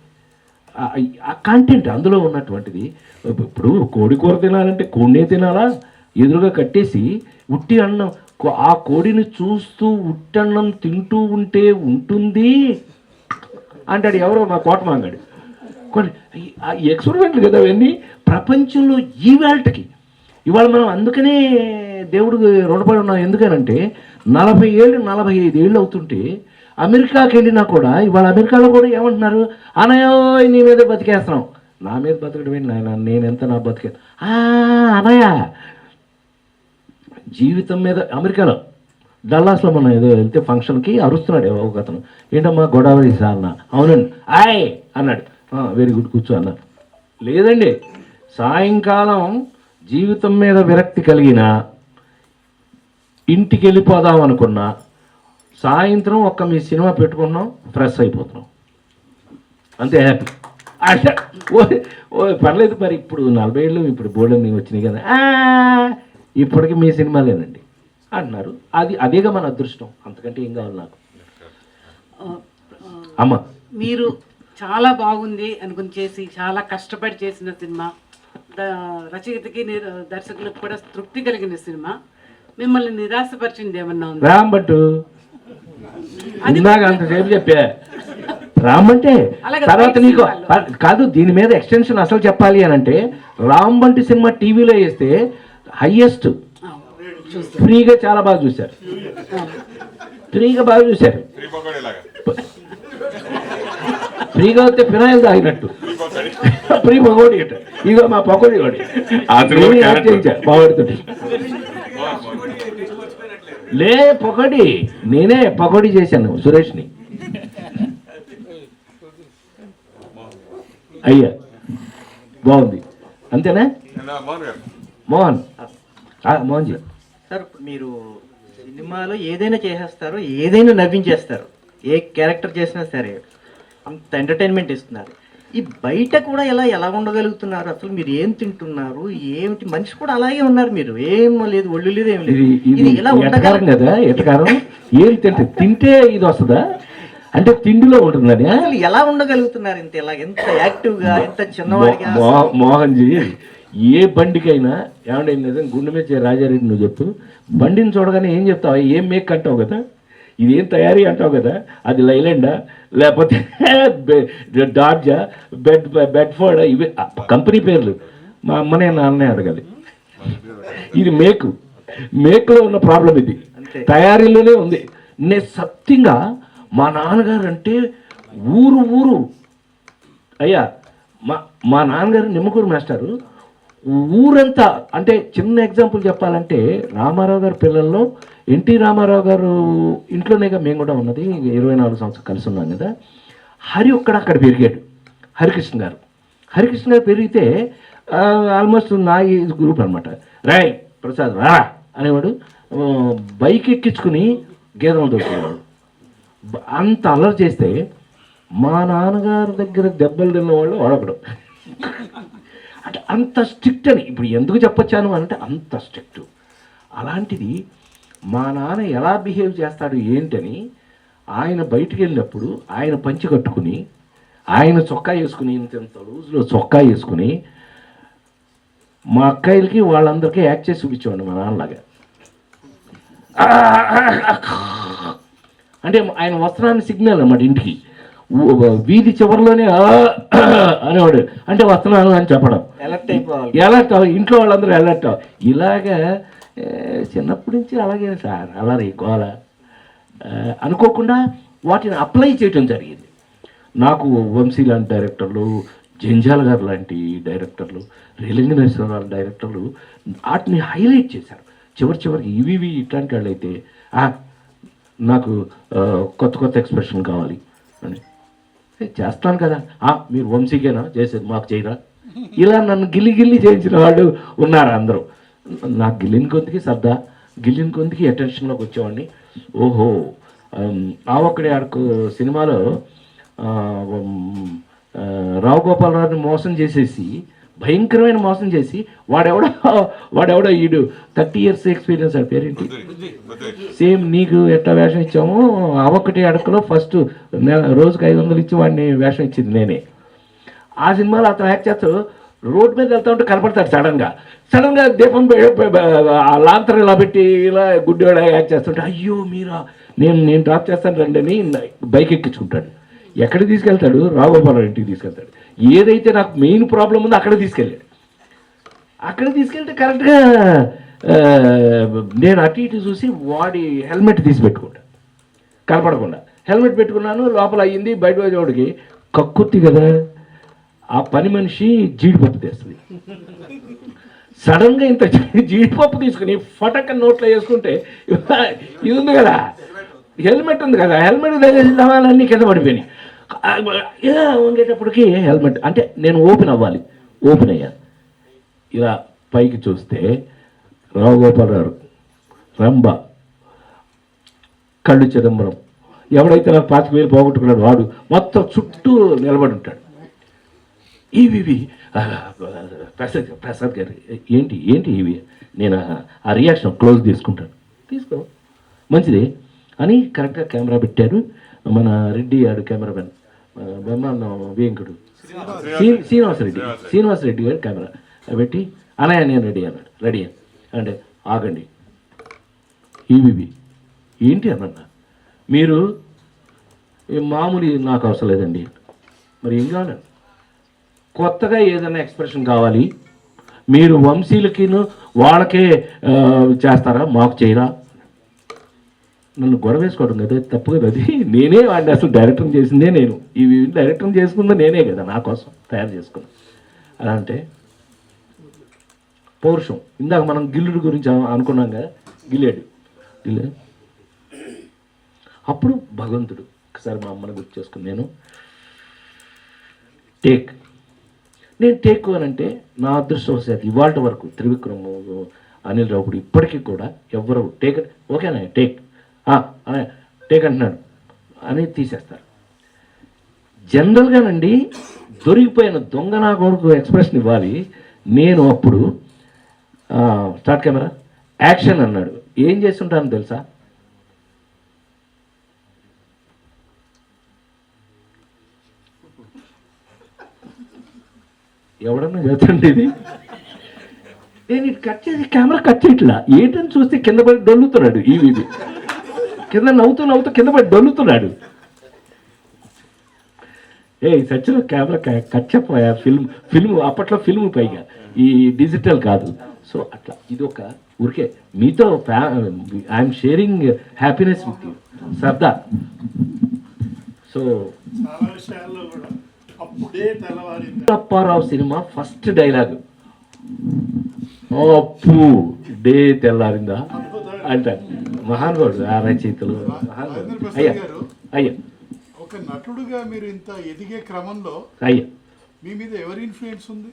ఆ కంటెంట్ అందులో ఉన్నటువంటిది. ఇప్పుడు కోడి కూర తినాలంటే కోడినే తినాలా, ఎదురుగా కట్టేసి ఉట్టి అన్నం, ఆ కోడిని చూస్తూ ఉట్టన్నం తింటూ ఉంటే ఉంటుంది అంటాడు ఎవరో మా కోటమాంగాడు. కొన్ని ఎక్స్పెరిమెంట్లు కదా అవన్నీ ప్రపంచంలో ఈ వేల్ట్కి. ఇవాళ మనం అందుకనే దేవుడికి రుణపడి ఉన్నాం. ఎందుకనంటే 40 ఏళ్ళు 45 ఏళ్ళు అవుతుంటే అమెరికాకి వెళ్ళినా కూడా ఇవాళ అమెరికాలో కూడా ఏమంటున్నారు, అనయో నీ మీద బతికేస్తున్నాం. నా మీద బతకడం ఏంటి నాయన, నేనెంత నా బతికే అనయ్య. జీవితం మీద అమెరికాలో డల్లాస్లో మనం ఏదో వెళ్తే ఫంక్షన్కి అరుస్తున్నాడు ఒక అతను, ఏంటమ్మా గోదావరి సార్ అన్న. అవునండి ఆయ్ అన్నాడు. వెరీ గుడ్ కూర్చో అన్నారు. లేదండి, సాయంకాలం జీవితం మీద విరక్తి కలిగిన ఇంటికి వెళ్ళిపోదాం అనుకున్నా, సాయంత్రం ఒక్క మీ సినిమా పెట్టుకున్నాం, ఫ్రెష్ అయిపోతున్నాం, అంతే హ్యాపీ. అంటే ఓ పర్లేదు. మరి ఇప్పుడు 40 ఏళ్ళు ఇప్పుడు బోల్డెన్ వచ్చినాయి కదా, ఇప్పటికి మీ సినిమాలేనండి అంటున్నారు. అదేగా మన అదృష్టం. అంతకంటే ఏం కావాలి నాకు. అమ్మ మీరు చాలా బాగుంది అనుకుని చేసి చాలా కష్టపడి చేసిన సినిమా, రచయితకి దర్శకులకు కూడా తృప్తి కలిగిన సినిమా, మిమ్మల్ని నిరాశపరిచింది ఏమన్నా ఉంది? రాంబట్టు ఇందాక అంతసేపు చెప్పా రాంబంటే. తర్వాత నీకు కాదు, దీని మీద ఎక్స్టెన్షన్ అసలు చెప్పాలి అని అంటే రాంబంటి సినిమా టీవీలో వేస్తే హైయెస్ట్ ఫ్రీగా చాలా బాగా చూశారు. ఫ్రీగా బాగా చూశారు. ఫ్రీగా వస్తే ఫినాయిల్ తాగినట్టు ఫ్రీ పకోడీ అట. ఇగో మా పకోడీ వాడి బాగుడుతుంది. లే పకోడీ నేనే పకోడీ చేశాను సురేష్ని. అయ్యా బాగుంది అంతేనా మోహన్? మోహన్జీ సార్, మీరు సినిమాలో ఏదైనా చేసేస్తారు, ఏదైనా నవ్వించేస్తారు, ఏ క్యారెక్టర్ చేసినా సరే అంత ఎంటర్టైన్మెంట్ ఇస్తున్నారు. ఈ బయట కూడా ఎలా ఉండగలుగుతున్నారు? అసలు మీరు ఏం తింటున్నారు, ఏమిటి? మనిషి కూడా అలాగే ఉన్నారు, మీరు ఏం లేదు, ఒళ్ళు లేదు, ఏం లేదు. ఇది ఎలా ఉండగలం కదా? ఎటకారం ఏం తింటే ఇది వస్తుందా అంటే తిండిలో ఉంటుందని. అసలు ఎలా ఉండగలుగుతున్నారు ఇంత ఎంత యాక్టివ్గా, ఎంత చిన్నవాడిగా? మోహన్జీ ఏ బండికైనా ఏమంటే నిజం గుండె మీద రాజారెడ్డి నువ్వు చెప్పు, బండిని చూడగానే ఏం చెప్తావు? ఏం మేక్ అంటావు కదా, ఇదేం తయారీ అంటావు కదా, అది లైలాండా లేకపోతే డాడ్జా, బెడ్ఫోర్డ్, ఇవి కంపెనీ పేర్లు. మా అమ్మనే నాన్నే అడగాలి. ఇది మేక్లో ఉన్న ప్రాబ్లం, ఇది తయారీలోనే ఉంది. నేను సత్యంగా మా నాన్నగారు అంటే ఊరు అయ్యా, మా నాన్నగారు నిమ్మకూరు మాస్టారు. ఊరంతా అంటే చిన్న ఎగ్జాంపుల్ చెప్పాలంటే రామారావు గారి పిల్లల్లో ఎన్టీ రామారావు గారు ఇంట్లోనేగా మేము కూడా ఉన్నది, 24 సంవత్సరాలు కలిసి ఉన్నాం కదా. హరి అక్కడ పెరిగాడు. హరికృష్ణ గారు పెరిగితే ఆల్మోస్ట్ నా ఏజ్ గ్రూప్ అనమాట. రాయ్ ప్రసాద్ రా అనేవాడు. బైక్ ఎక్కించుకుని గేదెలు దొరికేవాడు. అంత అల్లరి చేస్తే మా నాన్నగారి దగ్గర దెబ్బలు తిన్నవాళ్ళు వాడకడం. అంటే అంత స్ట్రిక్ట్ అని ఇప్పుడు ఎందుకు చెప్పొచ్చాను అంటే అంత స్ట్రిక్ట్. అలాంటిది మా నాన్న ఎలా బిహేవ్ చేస్తాడు ఏంటని ఆయన బయటికి వెళ్ళినప్పుడు ఆయన పంచి కట్టుకుని, ఆయన చొక్కా వేసుకుని, ఇంత లూజ్లో చొక్కా వేసుకుని మా అక్కయ్యలకి వాళ్ళందరికీ యాక్ట్ చేసి చూపించేవాడు మా నాన్నలాగా. అంటే ఆయన వస్త్రాన్ని సిగ్నల్ అన్నమాట ఇంటికి. వీధి చివరిలోనే అనేవాడు, అంటే వస్తున్నాను అని చెప్పడం. అలర్ట్ అయిపోవాలి. అలర్ట్ ఇంట్లో వాళ్ళందరూ అలర్ట్. ఇలాగా చిన్నప్పటి నుంచి అలాగే సార్ అలరి గోల అనుకోకుండా వాటిని అప్లై చేయటం జరిగింది. నాకు వంశీ లాంటి డైరెక్టర్లు, జంజాల్ గారు లాంటి డైరెక్టర్లు, రేలింగనేశ్వరరావు డైరెక్టర్లు వాటిని హైలైట్ చేశారు. చివరికి ఇవి ఇట్లాంటి వాళ్ళు అయితే నాకు కొత్త కొత్త ఎక్స్ప్రెషన్ కావాలి అని చేస్తాను కదా, మీరు వంశీకేనా చేసేది, మాకు చేయరా, ఇలా నన్ను గిల్లి చేయించిన వాళ్ళు ఉన్నారు అందరూ. నాకు గిల్లిన కొందికి సర్దా, గిల్లిన కొందికి అటెన్షన్లోకి వచ్చేవాడిని. ఓహో, ఆ ఒక్కడే ఆడుకు సినిమాలో రావు గోపాలరావుని మోసం చేసేసి, భయంకరమైన మోసం చేసి, వాడెవడో ఈడు 30 years ఎక్స్పీరియన్స్ ఆ పేరేంటి, సేమ్ నీకు ఎట్లా వేషం ఇచ్చాము ఆ ఒక్కటి అడకలో ఫస్ట్ రోజుకి 500 ఇచ్చి వాడిని వేషం ఇచ్చింది నేనే. ఆ సినిమాలో అతను యాక్ట్ చేస్తూ రోడ్ మీద వెళ్తా ఉంటే కనపడతాడు సడన్గా దీపం ఆ లాంతర్ ఇలా పెట్టి ఇలా గుడ్డివాడ యాక్ట్ చేస్తుంటే, అయ్యో మీరా, నేను డ్రాప్ చేస్తాను రండి అని బైక్ ఎక్కించుకుంటాడు. ఎక్కడికి తీసుకెళ్తాడు? రాఘోపాలరావు ఇంటికి తీసుకెళ్తాడు. ఏదైతే నాకు మెయిన్ ప్రాబ్లం ఉందో అక్కడ తీసుకెళ్ళాడు. అక్కడ తీసుకెళ్తే కరెక్ట్గా నేను అటు ఇటు చూసి వాడి హెల్మెట్ తీసి పెట్టుకుంటా, కనపడకుండా హెల్మెట్ పెట్టుకున్నాను. లోపల అయ్యింది, బయట వచ్చేవాడికి కక్కుర్తి కదా, ఆ పని మనిషి జీడిపప్పు తెస్తుంది. సడన్గా ఇంత జీడిపప్పు తీసుకుని ఫటక్క నోట్లో వేసుకుంటే ఇది ఉంది కదా, హెల్మెట్ ఉంది కదా, హెల్మెట్ అన్నీ కింద పడిపోయినాయి. వంగేటప్పటికి హెల్మెట్ అంటే నేను ఓపెన్ అవ్వాలి, ఓపెన్ అయ్యా. ఇలా పైకి చూస్తే రావు గోపాలరావు, రంభ, కళ్ళు చిదంబరం, ఎవడైతే నాకు 25,000 పోగొట్టుకున్నాడు వాడు మొత్తం చుట్టూ నిలబడి ఉంటాడు. ఇవి ప్రసాద్ గారు ఏంటి ఇవి, నేను ఆ రియాక్షన్ క్లోజ్ తీసుకో మంచిది అని కరెక్ట్గా కెమెరా పెట్టారు. మన రెడ్డి ఆడు కెమెరామెన్, బ్రహ్మాండం వేంకుడు, శ్రీనివాసరెడ్డి గారు కెమెరా పెట్టి, అన్నయ్య నేను రెడీ అన్నాడు. రెడీ అంటే ఆగండి, ఇవి ఏంటి అన్న, మీరు మామూలు నాకు అవసరం లేదండి, మరి ఏం కావాలండి, కొత్తగా ఏదైనా ఎక్స్ప్రెషన్ కావాలి, మీరు వంశీలకిను వాళ్ళకే చేస్తారా, మాకు చేయరా. నన్ను గొడవ వేసుకోవడం కదా తప్పు కదా, అది నేనే వాడిని అసలు డైరెక్టర్ చేసిందే నేను, ఇవి డైరెక్టర్ చేసుకుందా నేనే కదా, నా కోసం తయారు చేసుకున్నాను. అలా అంటే పౌరుషం, ఇందాక మనం గిల్లుడు గురించి అనుకున్నాం కదా, గిల్లాడు. అప్పుడు భగవంతుడు ఒకసారి మా అమ్మని గుర్తు చేసుకుని నేను టేక్ అని నా అదృష్టవశాత్తు ఇవాళ వరకు త్రివిక్రమ్, అనిల్ రావుడు ఇప్పటికీ కూడా ఎవరు ఓకేనా టేక్ అంటున్నాడు అని తీసేస్తారు. జనరల్గానండి దొరికిపోయిన దొంగ నా కొడుకు ఎక్స్ప్రెషన్ ఇవ్వాలి. నేను అప్పుడు స్టార్ట్ కెమెరా యాక్షన్ అన్నాడు, ఏం చేస్తుంటాను తెలుసా, ఎవడన్నా చేతండి ఇది, నేను ఇటు కట్ చేసి కెమెరా కట్ చేయట్లా, ఏంటని చూస్తే కింద పడి డొల్లుతున్నాడు, ఇవి కింద నవ్వుతూ కింద పడి డొల్లుతున్నాడు. సచిన కెమెరా కట్ చెప్పయా, ఫిల్మ్ అప్పట్లో ఫిల్మ్ పైగా ఈ డిజిటల్ కాదు. సో అట్లా ఇది ఒక ఊరికే మీతో I'm sharing happiness with you సర్దా. So Apparao cinema first dialogue, అప్పు డే తెల్లారిందా అంటారు. మహానుభావుడు ఆ రచయితలు, మహానుభావుడు. అయ్యా ఒక నటుడుగా మీరు ఇంత ఎదిగే క్రమంలో మీ మీద ఎవరి ఇన్ఫ్లుయెన్స్ ఉంది?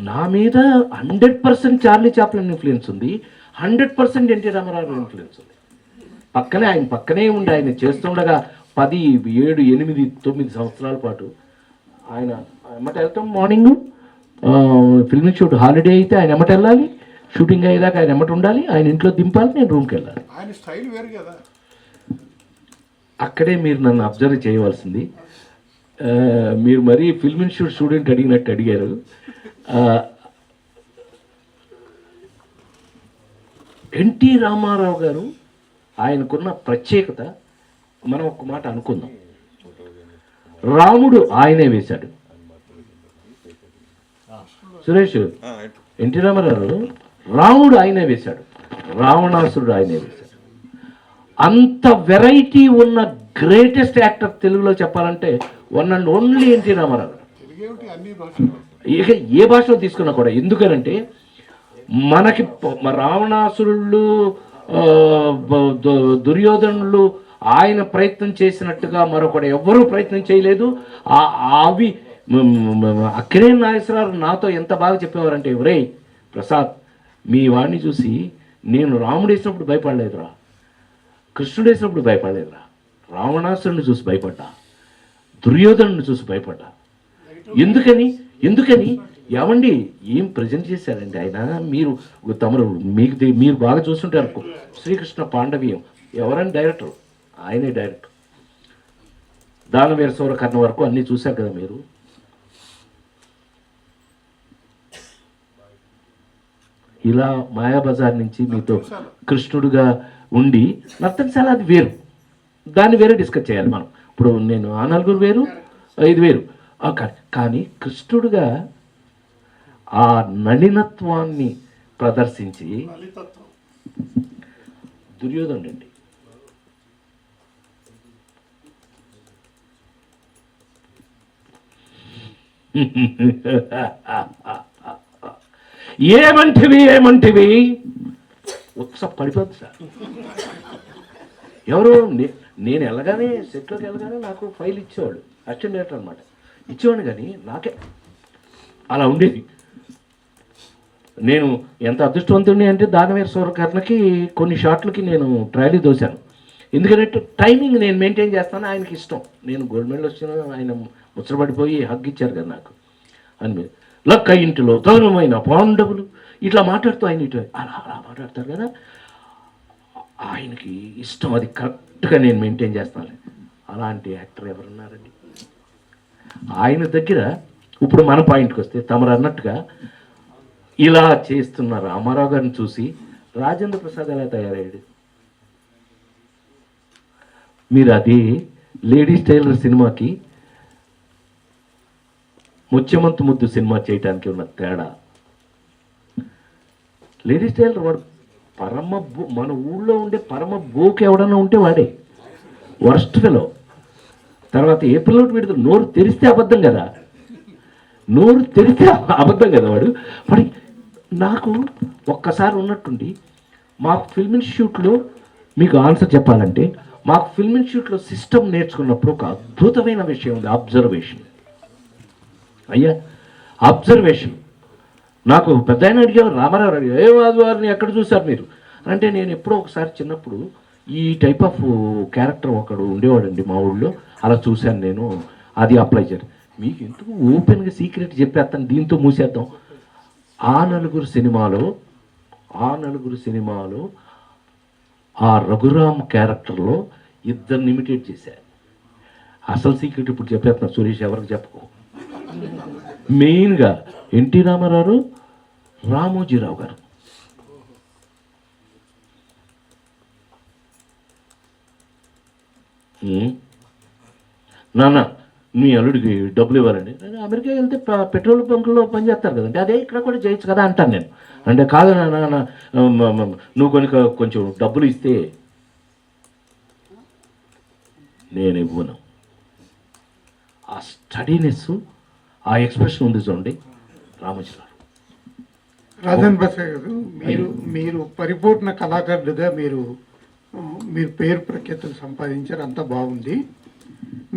నా మీద 100% చార్లీ చాప్లిన్ ఇన్ఫ్లుయెన్స్ ఉంది, 100% ఎన్టీ రామారావు ఇన్ఫ్లుయెన్స్ ఉంది. ఆయన పక్కనే ఉండి ఆయన చేస్తుండగా 10, 7, 8, 9 సంవత్సరాల పాటు ఆయన ఎమ్మట వెళ్తాం. మార్నింగ్ ఫిల్మ్ షూట్ హాలిడే అయితే ఆయన ఎమ్మట వెళ్ళాలి, షూటింగ్ అయ్యేదాకా ఆయన ఎమ్మట ఉండాలి, ఆయన ఇంట్లో దింపాలి, నేను రూమ్కి వెళ్ళాలి. ఆయన స్టైల్ వేరు కదా. అక్కడే మీరు నన్ను అబ్జర్వ్ చేయవలసింది. మీరు మరీ ఫిల్మ్ ఇన్స్టిట్యూట్ స్టూడెంట్ అడిగినట్టు అడిగారు. ఎన్టీ రామారావు గారు ఆయనకున్న ప్రత్యేకత మనం ఒక మాట అనుకుందాం. రాముడు ఆయనే వేశాడు. సురేష్, ఎన్టీ రామారావు రాముడు ఆయనే వేశాడు, రావణాసురుడు ఆయనే వేశాడు. అంత వెరైటీ ఉన్న గ్రేటెస్ట్ యాక్టర్ తెలుగులో చెప్పాలంటే one and only NT Rama Rao. తెలుగేమిటి అన్ని భాషలు ఇక ఏ భాషలో తీసుకున్నా కూడా, ఎందుకనంటే మనకి రావణాసురుళ్ళు, దుర్యోధనులు ఆయన ప్రయత్నం చేసినట్టుగా మరొకటి ఎవ్వరూ ప్రయత్నం చేయలేదు. అవి అక్కినేని నాగేశ్వరరావు నాతో ఎంత బాగా చెప్పేవారంటే, ఒరేయ్ ప్రసాద్, మీ వాడిని చూసి నేను రాముడు వేసినప్పుడు భయపడలేదురా, కృష్ణుడు వేసినప్పుడు భయపడలేదురా, రావణాసురుని చూసి భయపడ్డా, దుర్యోధనుని చూసి భయపడ్డా. ఎందుకని ఏమండి ఏం ప్రజెంట్ చేశారండి ఆయన. మీరు తమరు మీరు బాగా చూస్తుంటారు శ్రీకృష్ణ పాండవీయం. ఎవరని డైరెక్టర్? ఆయనే డైరెక్టర్. దానవీర సూరకర్ణ వరకు అన్నీ చూశారు కదా మీరు. ఇలా మాయాబజార్ నుంచి మీతో కృష్ణుడుగా ఉండి నర్తనశాల అది వేరు, దాన్ని వేరే డిస్కస్ చేయాలి మనం. ఇప్పుడు నేను ఆ నలుగురు వేరు, ఇది వేరు. కానీ కృష్ణుడుగా ఆ నళినత్వాన్ని ప్రదర్శించి దుర్యోధనుడు అండి. ఏమంటివి ఉత్సవ పడిపోద్ది సార్. ఎవరు నేను వెళ్ళగానే సెట్లోకి వెళ్ళగానే నాకు ఫైల్ ఇచ్చేవాడు, అసిస్టెంట్ డైరెక్టర్ అనమాట, ఇచ్చేవాడు. కానీ నాకే అలా ఉండేది. నేను ఎంత అదృష్టవంతుడిని అంటే దానవీర సూరకర్ణకి కొన్ని షాట్లకి నేను ట్రయల్ దోశాను. ఎందుకంటే టైమింగ్ నేను మెయింటైన్ చేస్తాను, ఆయనకి ఇష్టం. నేను గోల్డ్ మెడల్ వచ్చిన ఆయన ముచ్చటపడిపోయి హగ్ ఇచ్చారు కదా నాకు అని. లక్క ఇంటిలో తరుణమైన పాండవులు ఇట్లా మాట్లాడుతూ ఆయన ఇటు అలా మాట్లాడతారు కదా, ఆయనకి ఇష్టం. అది కరెక్ట్గా నేను మెయింటైన్ చేస్తాను. అలాంటి యాక్టర్ ఎవరున్నారండి ఆయన దగ్గర? ఇప్పుడు మన పాయింట్కి వస్తే తమరు అన్నట్టుగా ఇలా చేస్తున్న రామారావు గారిని చూసి రాజేంద్ర ప్రసాద్ ఎలా తయారయ్యాడు? మీరు అదే లేడీస్ టైలర్ సినిమాకి ముత్యమంతు ముద్దు సినిమా చేయడానికి ఉన్న తేడా. లేడీస్ టైలర్ వాడు మన ఊళ్ళో ఉండే పరమ బోకు ఎవడన్నా ఉంటే వాడే వర్స్ట్ ఫెలో. తర్వాత ఏ పిల్లలు పెడుతూ నోరు తెరిస్తే అబద్ధం కదా, నోరు తెరిస్తే అబద్ధం కదా వాడు. వాడి నాకు ఒక్కసారి ఉన్నట్టుండి మాకు ఫిల్మ్ ఇన్స్టిట్యూట్లో, మీకు ఆన్సర్ చెప్పాలంటే, మాకు ఫిల్మ్ ఇన్స్టిట్యూట్లో సిస్టమ్ నేర్చుకున్నప్పుడు ఒక అద్భుతమైన విషయం ఉంది, అబ్జర్వేషన్. అయ్యా అబ్జర్వేషన్. నాకు పెద్ద ఆయన అడిగారు, రామారావు అడిగారు, ఏ వారిని ఎక్కడ చూశారు మీరు అంటే, నేను ఎప్పుడో ఒకసారి చిన్నప్పుడు ఈ టైప్ ఆఫ్ క్యారెక్టర్ ఒకడు ఉండేవాడండి మా ఊళ్ళో, అలా చూశాను నేను, అది అప్లై చేయాలి. మీకు ఎందుకు ఓపెన్గా సీక్రెట్ చెప్పేస్తాను, దీంతో మూసేద్దాం. ఆ నలుగురు సినిమాలో ఆ రఘురామ్ క్యారెక్టర్లో ఇద్దరిని ఇమిటేట్ చేశారు. అసలు సీక్రెట్ ఇప్పుడు చెప్పేస్తున్నా సురేష్, ఎవరికి చెప్పుకో. మెయిన్గా ఎన్టీ రామారావు, రామోజీరావు గారు. నాన్న మీ అల్లుడికి డబ్బులు ఇవ్వాలండి, అమెరికా వెళ్తే పెట్రోల్ బంకుల్లో పనిచేస్తారు కదండి, అదే ఇక్కడ కూడా చేయొచ్చు కదా అంటాను నేను. అంటే కాదు నాన్న, నువ్వు కొంచెం డబ్బులు ఇస్తే నేను ఇవ్వను. ఆ స్టడీనెస్, ఆ ఎక్స్ప్రెషన్ ఉంది చూడండి రామోజీరావు. రాజేంద్ర ప్రసాద్ గారు, మీరు పరిపూర్ణ కళాకారుడుగా మీరు పేరు ప్రఖ్యాతులు సంపాదించారు, అంతా బాగుంది.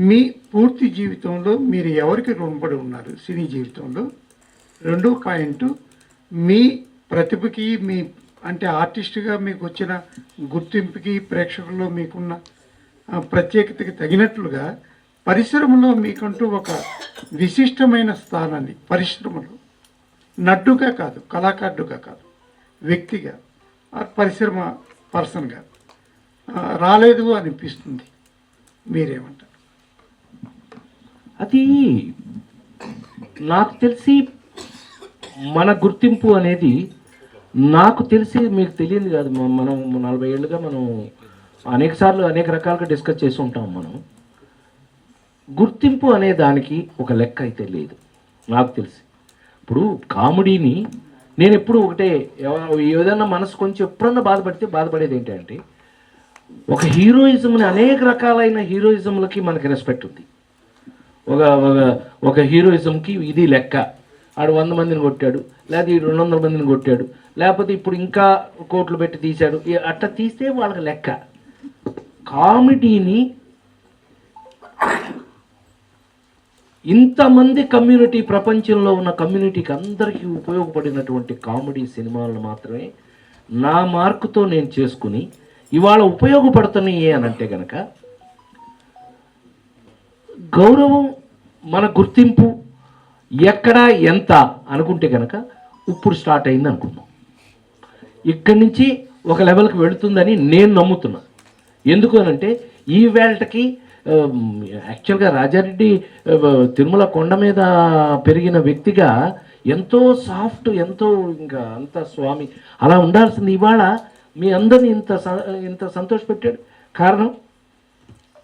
మీ పూర్తి జీవితంలో మీరు ఎవరికి రుణపడి ఉన్నారు సినీ జీవితంలో? రెండో పాయింట్, మీ ప్రతిభకి, మీ అంటే ఆర్టిస్ట్గా మీకు వచ్చిన గుర్తింపుకి, ప్రేక్షకుల్లో మీకున్న ప్రత్యేకతకి తగినట్లుగా పరిశ్రమలో మీకంటూ ఒక విశిష్టమైన స్థానాన్ని, పరిశ్రమలో నటుగా కాదు, కళాకారుడుగా కాదు, వ్యక్తిగా, పరిశ్రమ పర్సన్గా రాలేదు అనిపిస్తుంది, మీరేమంటారు? అది నాకు తెలిసి మన గుర్తింపు అనేది నాకు తెలిసి మీకు తెలియదు కాదు. మనం 40 ఏళ్ళుగా మనం అనేకసార్లు అనేక రకాలుగా డిస్కస్ చేసి ఉంటాం మనం. గుర్తింపు అనే దానికి ఒక లెక్క అయితే లేదు నాకు తెలిసి. ఇప్పుడు కామెడీని నేను ఎప్పుడు ఒకటే, ఏదన్నా మనసు కొంచెం ఎప్పుడన్నా బాధపడేది ఏంటంటే, ఒక హీరోయిజంని అనేక రకాలైన హీరోయిజంలకి మనకి రెస్పెక్ట్ ఉంది. ఒక హీరోయిజంకి ఇది లెక్క, ఆడు 100 మందిని కొట్టాడు, లేకపోతే ఈ 200 మందిని కొట్టాడు, లేకపోతే ఇప్పుడు ఇంకా కోట్లు పెట్టి తీశాడు, అట్లా తీస్తే వాళ్ళకి లెక్క. కామెడీని ఇంతమంది కమ్యూనిటీ, ప్రపంచంలో ఉన్న కమ్యూనిటీకి అందరికీ ఉపయోగపడినటువంటి కామెడీ సినిమాలను మాత్రమే నా మార్కుతో నేను చేసుకుని ఇవాళ ఉపయోగపడుతున్నాయి అని అంటే కనుక, గౌరవం, మన గుర్తింపు ఎక్కడ ఎంత అనుకుంటే కనుక ఇప్పుడు స్టార్ట్ అయింది అనుకున్నాం. ఇక్కడి నుంచి ఒక లెవెల్కి వెళుతుందని నేను నమ్ముతున్నా. ఎందుకు అనంటే ఈ వేళకి యాక్చువల్గా రాజారెడ్డి తిరుమల కొండ మీద పెరిగిన వ్యక్తిగా ఎంతో సాఫ్ట్, ఎంతో ఇంకా అంత స్వామి అలా ఉండాల్సింది. ఇవాళ మీ అందరిని ఇంత సంతోషపెట్టాడు. కారణం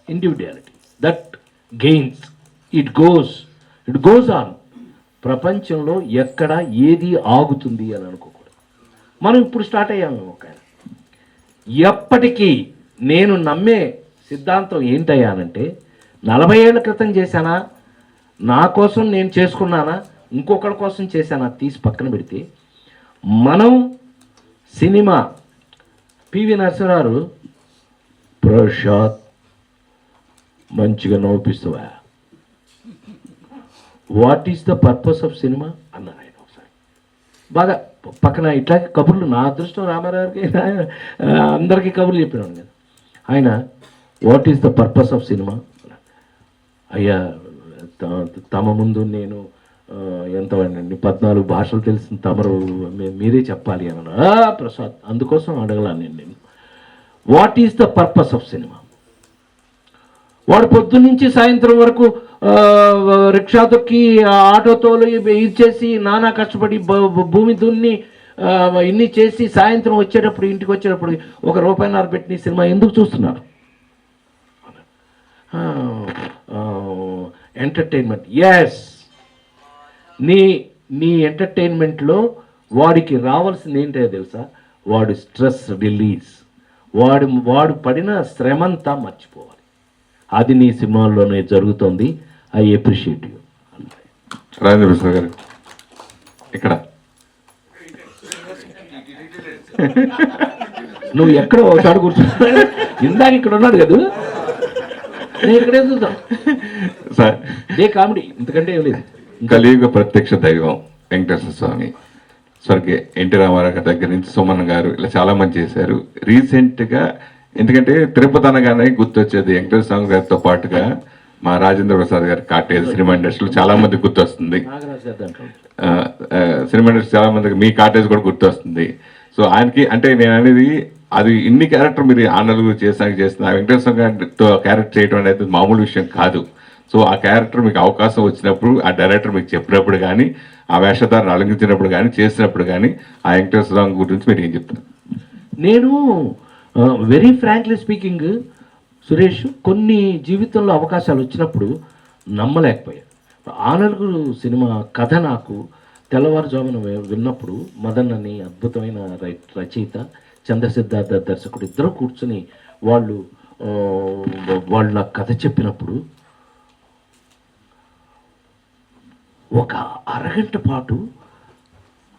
individuality. That gains, it goes on. ప్రపంచంలో ఎక్కడ ఏది ఆగుతుంది అని అనుకోకూడదు. మనం ఇప్పుడు స్టార్ట్ అయ్యాము. ఒక ఎప్పటికీ నేను నమ్మే సిద్ధాంతం ఏంటయ్యానంటే, 40 ఏళ్ల క్రితం చేశానా, నా కోసం నేను చేసుకున్నానా, ఇంకొకరి కోసం చేశానా తీసి పక్కన పెడితే, మనం సినిమా పివి నరసింహారావు ప్రసాద్ మంచిగా నవ్విస్తావా, what is the purpose of cinema అన్నారు ఆయన ఒకసారి. బాగా పక్కన ఇట్లా కబుర్లు, నా అదృష్టం రామారావుకి అందరికీ కబుర్లు చెప్పినాను కదా. ఆయన what is the purpose of cinema, అయ్యా తమ ముందు నేను ఎంత వాడినండి, 14 భాషలు తెలిసిన తమరు మీరే చెప్పాలి అన్నాడు. ప్రసాద్ అందుకోసం అడగలాను నేను, what is the purpose of cinema. వాడు పొద్దున్న నుంచి సాయంత్రం వరకు రిక్షా తొక్కి, ఆటో తోలు, ఇది చేసి, నానా కష్టపడి భూమి దున్ని ఇన్ని చేసి సాయంత్రం వచ్చేటప్పుడు, ఇంటికి వచ్చేటప్పుడు ₹1.5 పెట్టి సినిమా ఎందుకు చూస్తున్నారు? ఎంటర్టైన్మెంట్. ఎస్, నీ ఎంటర్టైన్మెంట్లో వాడికి రావాల్సింది ఏంటో తెలుసా? వాడు స్ట్రెస్ రిలీజ్, వాడు పడిన శ్రమంతా మర్చిపోవాలి. అది నీ సినిమాల్లోనే జరుగుతుంది. I appreciate you. Rajendra Prasad గారు ఇక్కడ నువ్వు ఎక్కడో ఒకసారి కూర్చున్నా, ఇందాక ఇక్కడ ఉన్నాడు కదా, నేను ఇక్కడే చూద్దాం సార్. ఏ కామెడీ ఇంతకంటే ఏం లేదు. కలియుగ ప్రత్యక్ష దైవం వెంకటేశ్వర స్వామి, స్వర్గీయ ఎన్టీ రామారావు గారి దగ్గర నుంచి సుమన్ గారు, ఇలా చాలా మంది చేశారు. రీసెంట్గా ఎందుకంటే తిరుపతి అనగానే గుర్తొచ్చేది వెంకటేశ్వర స్వామి గారితో పాటుగా మా రాజేంద్ర ప్రసాద్ గారి కాటేజ్. సినిమా ఇండస్ట్రీలో చాలా మంది గుర్తొస్తుంది, సినిమా ఇండస్ట్రీ చాలా మందికి మీ కాటేజ్ కూడా గుర్తొస్తుంది. సో ఆయనకి అంటే నేను అనేది, అది ఇన్ని క్యారెక్టర్ మీరు ఆ నలుగురు చేసిన వెంకటేశ్వర గారితో క్యారెక్టర్ చేయడం అనేది మామూలు విషయం కాదు. సో ఆ క్యారెక్టర్ మీకు అవకాశం వచ్చినప్పుడు, ఆ డైరెక్టర్ మీకు చెప్పినప్పుడు కానీ, ఆ వేషధారణ అలంకరించినప్పుడు కానీ, చేసినప్పుడు కానీ, ఆ వెంకటేశ్వర స్వామి గురించి మీరు ఏం చెప్తారు? నేను వెరీ ఫ్రాంక్లీ స్పీకింగ్ సురేష్, కొన్ని జీవితంలో అవకాశాలు వచ్చినప్పుడు నమ్మలేకపోయాను. ఆ నలుగురు సినిమా కథ నాకు తెల్లవారుజామున విన్నప్పుడు, మదన్ అని అద్భుతమైన రచయిత, చంద్రసిద్ధార్థ దర్శకుడు ఇద్దరు కూర్చుని వాళ్ళు నాకు కథ చెప్పినప్పుడు ఒక అరగంట పాటు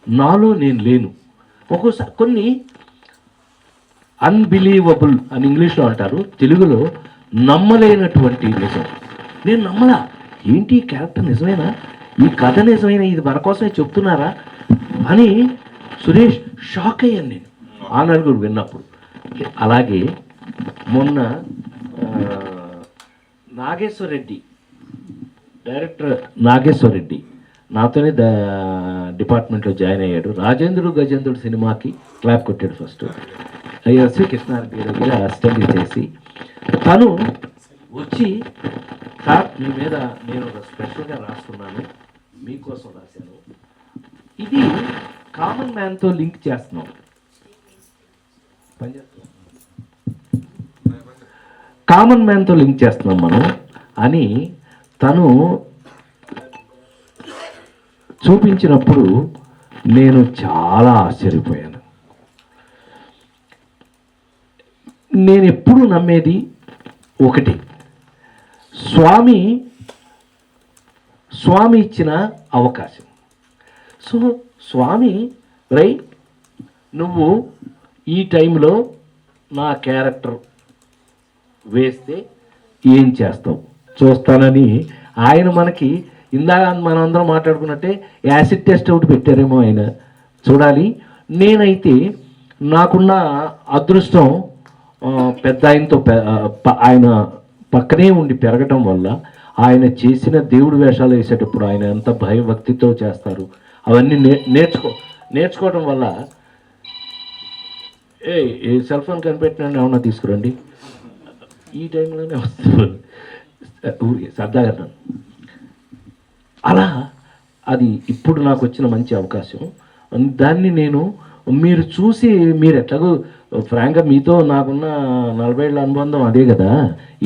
నాలో నేను లేను. ఒక్కోసారి కొన్ని అన్బిలీవబుల్ అని ఇంగ్లీష్లో అంటారు, తెలుగులో నమ్మలేనటువంటి నిజం. నేను నమ్మలా, ఏంటి ఈ క్యారెక్టర్ నిజమేనా, ఈ కథ నిజమైనా, ఇది మన కోసమే చెప్తున్నారా అని సురేష్ షాక్ అయ్యాను నేను ఆ నలుగురు విన్నప్పుడు. అలాగే మొన్న నాగేశ్వరరెడ్డి, డైరెక్టర్ నాగేశ్వరరెడ్డి నాతోనే డిపార్ట్మెంట్లో జాయిన్ అయ్యాడు. రాజేంద్రుడు గజేంద్రుడు సినిమాకి క్లాప్ కొట్టాడు ఫస్ట్. ఎస్వి కృష్ణారెడ్డి దగ్గర అసిస్టెంట్ చేసి తను వచ్చి, సార్ మీ మీద నేను ఒక స్పెషల్గా రాస్తున్నాను, మీకోసం రాశాను, ఇది కామన్ మ్యాన్తో లింక్ చేస్తున్నాం, పనిచేస్తున్నాం. కామన్ మ్యాన్తో లింక్ చేస్తున్నాం మనం అని తను చూపించినప్పుడు నేను చాలా ఆశ్చర్యపోయాను. నేను ఎప్పుడూ నమ్మేది ఒకటి, స్వామి ఇచ్చిన అవకాశం. సో స్వామి నువ్వు ఈ టైంలో నా క్యారెక్టర్ వేస్తే ఏం చేస్తావు చూస్తానని ఆయన మనకి ఇందాక మనందరం మాట్లాడుకున్నట్టే యాసిడ్ టెస్ట్ ఒకటి పెట్టారేమో ఆయన చూడాలి. నేనైతే నాకున్న అదృష్టం పెద్ద ఆయనతో ఆయన పక్కనే ఉండి పెరగటం వల్ల ఆయన చేసిన దేవుడి వేషాలు వేసేటప్పుడు ఆయన ఎంత భయభక్తితో చేస్తారు అవన్నీ నేర్చుకోవడం వల్ల ఏ సెల్ ఫోన్ కనిపెట్టిన ఏమన్నా తీసుకురండి, ఈ టైంలోనే వస్తుంది సరదాగా. అలా అది ఇప్పుడు నాకు వచ్చిన మంచి అవకాశం. దాన్ని నేను మీరు చూసి మీరు ఎట్లాగో ఫ్రాంక్గా మీతో నాకున్న 40 ఏళ్ళ అనుబంధం అదే కదా,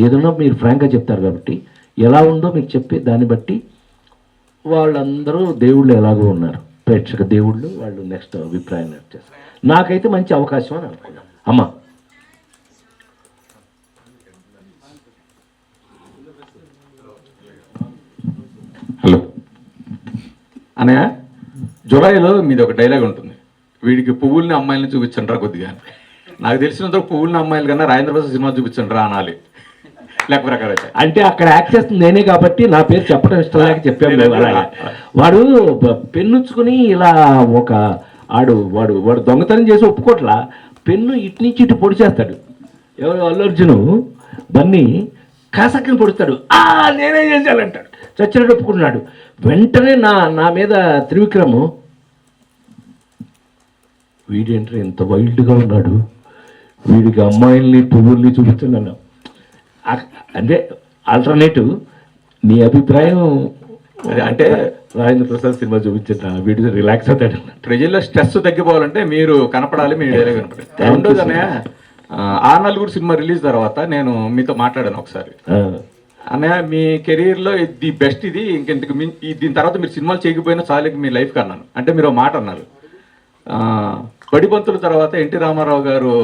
ఏదన్నా మీరు ఫ్రాంక్గా చెప్తారు కాబట్టి ఎలా ఉందో మీరు చెప్పి దాన్ని బట్టి వాళ్ళందరూ దేవుళ్ళు ఎలాగో ఉన్నారు, ప్రేక్షక దేవుళ్ళు, వాళ్ళు నెక్స్ట్ అభిప్రాయం చేస్తారు. నాకైతే మంచి అవకాశం అని అనుకున్నాను. అమ్మా హలో అన్నయ్య, జులైలో మీది ఒక డైలాగ్ ఉంటుంది, వీడికి పువ్వుల్ని అమ్మాయిలని చూపించండిరా కొద్దిగా. నాకు తెలిసినంత పువ్వుల్ని అమ్మాయిలు కన్నా రాజేంద్ర ప్రసాద్ సినిమా చూపించండిరా అనాలి. లేకపోతే అంటే అక్కడ యాక్ట్ చేస్తుంది నేనే కాబట్టి నా పేరు చెప్పడం ఇష్టం లేక చెప్పాను. వాడు పెన్నుచ్చుకుని ఇలా వాడు దొంగతనం చేసి ఒప్పుకోట్లా, పెన్ను ఇటు నుంచి ఇటు పొడి చేస్తాడు. ఎవరు అల్లు అర్జును బన్నీ కాసక్కని పొడుస్తాడు, నేనే చేశానంటాడు, చచ్చినట్టు ఒప్పుకుంటున్నాడు. వెంటనే నా మీద త్రివిక్రమ్ వీడేంటే ఎంత వైల్డ్గా ఉన్నాడు, వీడికి అమ్మాయిల్ని పువ్వుల్ని చూపిస్తున్నాను. అంటే ఆల్టర్నేటివ్ నీ అభిప్రాయం అంటే రాజేంద్ర ప్రసాద్ సినిమా చూపించిన వీడియో రిలాక్స్ అవుతాడు. ప్రజల్లో స్ట్రెస్ తగ్గిపోవాలంటే మీరు కనపడాలి, మీ డైలాగ్ కనపడాలి. రెండోది అన్నయ్య, ఆ నలుగురు సినిమా రిలీజ్ తర్వాత నేను మీతో మాట్లాడాను ఒకసారి. అన్నయ్య మీ కెరీర్లో ది బెస్ట్ ఇది, ఇంకెందుకు దీని తర్వాత మీరు సినిమాలు చేయకపోయినా చాలు మీ లైఫ్కి అన్నాను. అంటే మీరు మాట అన్నారు, బడిపంతుల తర్వాత ఎన్టీ రామారావు గారు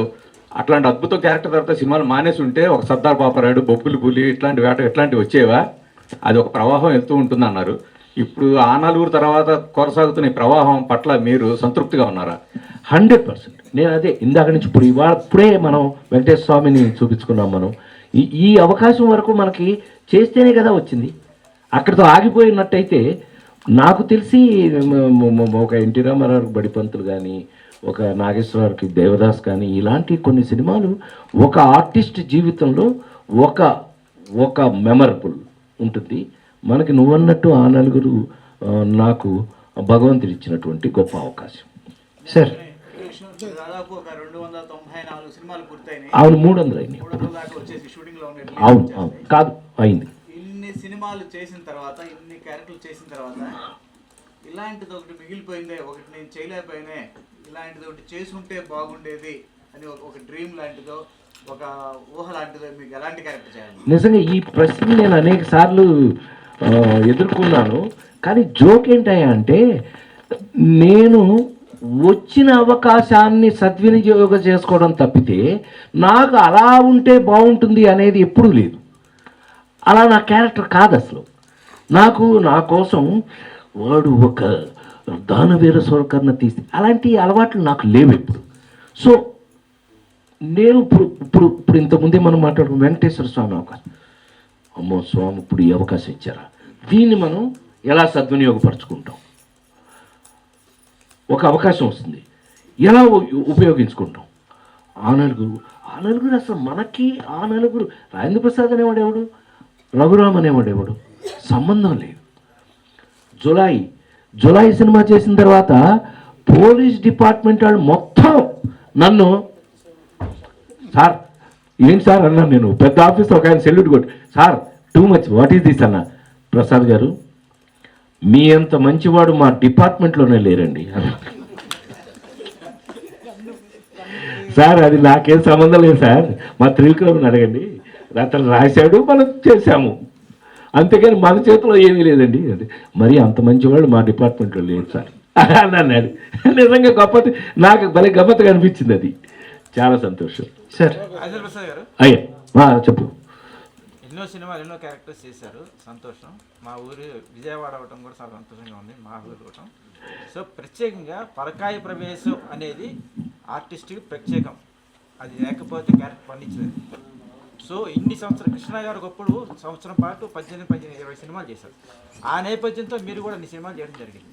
అట్లాంటి అద్భుత క్యారెక్టర్ తర్వాత సినిమాలు మానేసి ఉంటే ఒక సర్దార్ పాపరాయుడు, బొబ్బులు పులి ఇట్లాంటివి వచ్చేవా, అది ఒక ప్రవాహం వెళ్తూ ఉంటుంది అన్నారు. ఇప్పుడు ఆ నలుగురు తర్వాత కొనసాగుతున్న ఈ ప్రవాహం పట్ల మీరు సంతృప్తిగా ఉన్నారా? 100%. నేను అదే ఇందాక నుంచి ఇప్పుడే మనం వెంకటేశ్వర స్వామిని చూపించుకున్నాం. మనం ఈ అవకాశం వరకు మనకి చేస్తేనే కదా వచ్చింది. అక్కడితో ఆగిపోయినట్టయితే నాకు తెలిసి ఒక ఎన్టీ రామారావు బడిపంతులు కానీ, ఒక నాగేశ్వరరావుకి దేవదాస్ కానీ, ఇలాంటి కొన్ని సినిమాలు ఒక ఆర్టిస్ట్ జీవితంలో ఒక మెమరబుల్ ఉంటుంది. మనకి నువ్వన్నట్టు ఆ నలుగురు నాకు భగవంతుడు ఇచ్చినటువంటి గొప్ప అవకాశం. సార్ దాదాపు ఒక 294 సినిమాలు పూర్తయినాయి. అవును, 300 అయినాయి. 300 దాకా వచ్చేసి షూటింగ్ లో ఉన్నాయి. అవును కాదు అయింది. ఇన్ని సినిమాలు చేసిన తర్వాత, ఇన్ని క్యారెక్టర్లు చేసిన తర్వాత ఇలాంటిది ఒకటి మిగిలిపోయిందే, ఒకటి నేను చేయలేకపోయినే, ఇలాంటిది ఒకటి చేసుకుంటే బాగుండేది అని ఒక డ్రీమ్ లాంటిదో, ఒక ఊహ లాంటిదో మీకు ఎలాంటి క్యారెక్టర్ చేయాలి? నిజంగా ఈ ప్రశ్న నేను అనేక సార్లు ఎదుర్కొన్నాను. కానీ జోక్ ఏంటయ్యా అంటే, నేను వచ్చిన అవకాశాన్ని సద్వినియోగం చేసుకోవడం తప్పితే నాకు అలా ఉంటే బాగుంటుంది అనేది ఎప్పుడూ లేదు. అలా నా క్యారెక్టర్ కాదు అసలు. నా కోసం వాడు ఒక దానవీర స్వరకర్ణ తీసి అలాంటి అలవాట్లు నాకు లేవు ఎప్పుడు. సో నేను ఇప్పుడు ఇంతకుముందే మనం మాట్లాడుకున్న వెంకటేశ్వర స్వామి అవకాశం, అమ్మో స్వామి ఇప్పుడు ఈ అవకాశం ఇచ్చారా, దీన్ని మనం ఎలా సద్వినియోగపరచుకుంటాం? ఒక అవకాశం వస్తుంది, ఎలా ఉపయోగించుకుంటాం? ఆ నలుగురు అసలు మనకి ఆ నలుగురు రాజేంద్ర ప్రసాద్ అనేవాడేవాడు, రఘురామ్ అనేవాడేవాడు, సంబంధం లేదు. జులై సినిమా చేసిన తర్వాత పోలీస్ డిపార్ట్మెంట్ వాళ్ళు మొత్తం నన్ను సార్ ఏంటి సార్ అన్నాను. నేను పెద్ద ఆఫీస్లో ఒక ఆయన సెల్యూట్ కొట్టి, sir too much, what is this అన్న. ప్రసాద్ గారు మీ అంత మంచివాడు మా డిపార్ట్మెంట్లోనే లేరండి. సార్ అది నాకేం సంబంధం లేదు సార్, మా త్రివిక్రమ్ని అడగండి, అతను రాశాడు, మనం చేశాము, అంతేగాని మన చేతిలో ఏమీ లేదండి. అంటే మరి అంత మంచివాళ్ళు మా డిపార్ట్మెంట్లో లేదు సార్ అని అన్నాడు. నిజంగా గొప్ప, నాకు భలే గమ్మత్తుగా అనిపించింది అది. చాలా సంతోషం సార్. ప్రసాద్ గారు అయ్యా చెప్పు. ఎన్నో సినిమాలు ఎన్నో క్యారెక్టర్స్ చేశారు, సంతోషం. మా ఊరు విజయవాడ అవటం కూడా చాలా సంతోషంగా ఉంది, మా ఊరు అవటం. సో ప్రత్యేకంగా పరకాయ ప్రవేశం అనేది ఆర్టిస్ట్కి ప్రత్యేకం, అది లేకపోతే క్యారెక్టర్ పండించలేదు. సో ఇన్ని సంవత్సరాలు కృష్ణ గారు ఒకప్పుడు సంవత్సరం పాటు 18-20 సినిమాలు చేశారు. ఆ నేపథ్యంతో మీరు కూడా ఇన్ని సినిమాలు చేయడం జరిగింది.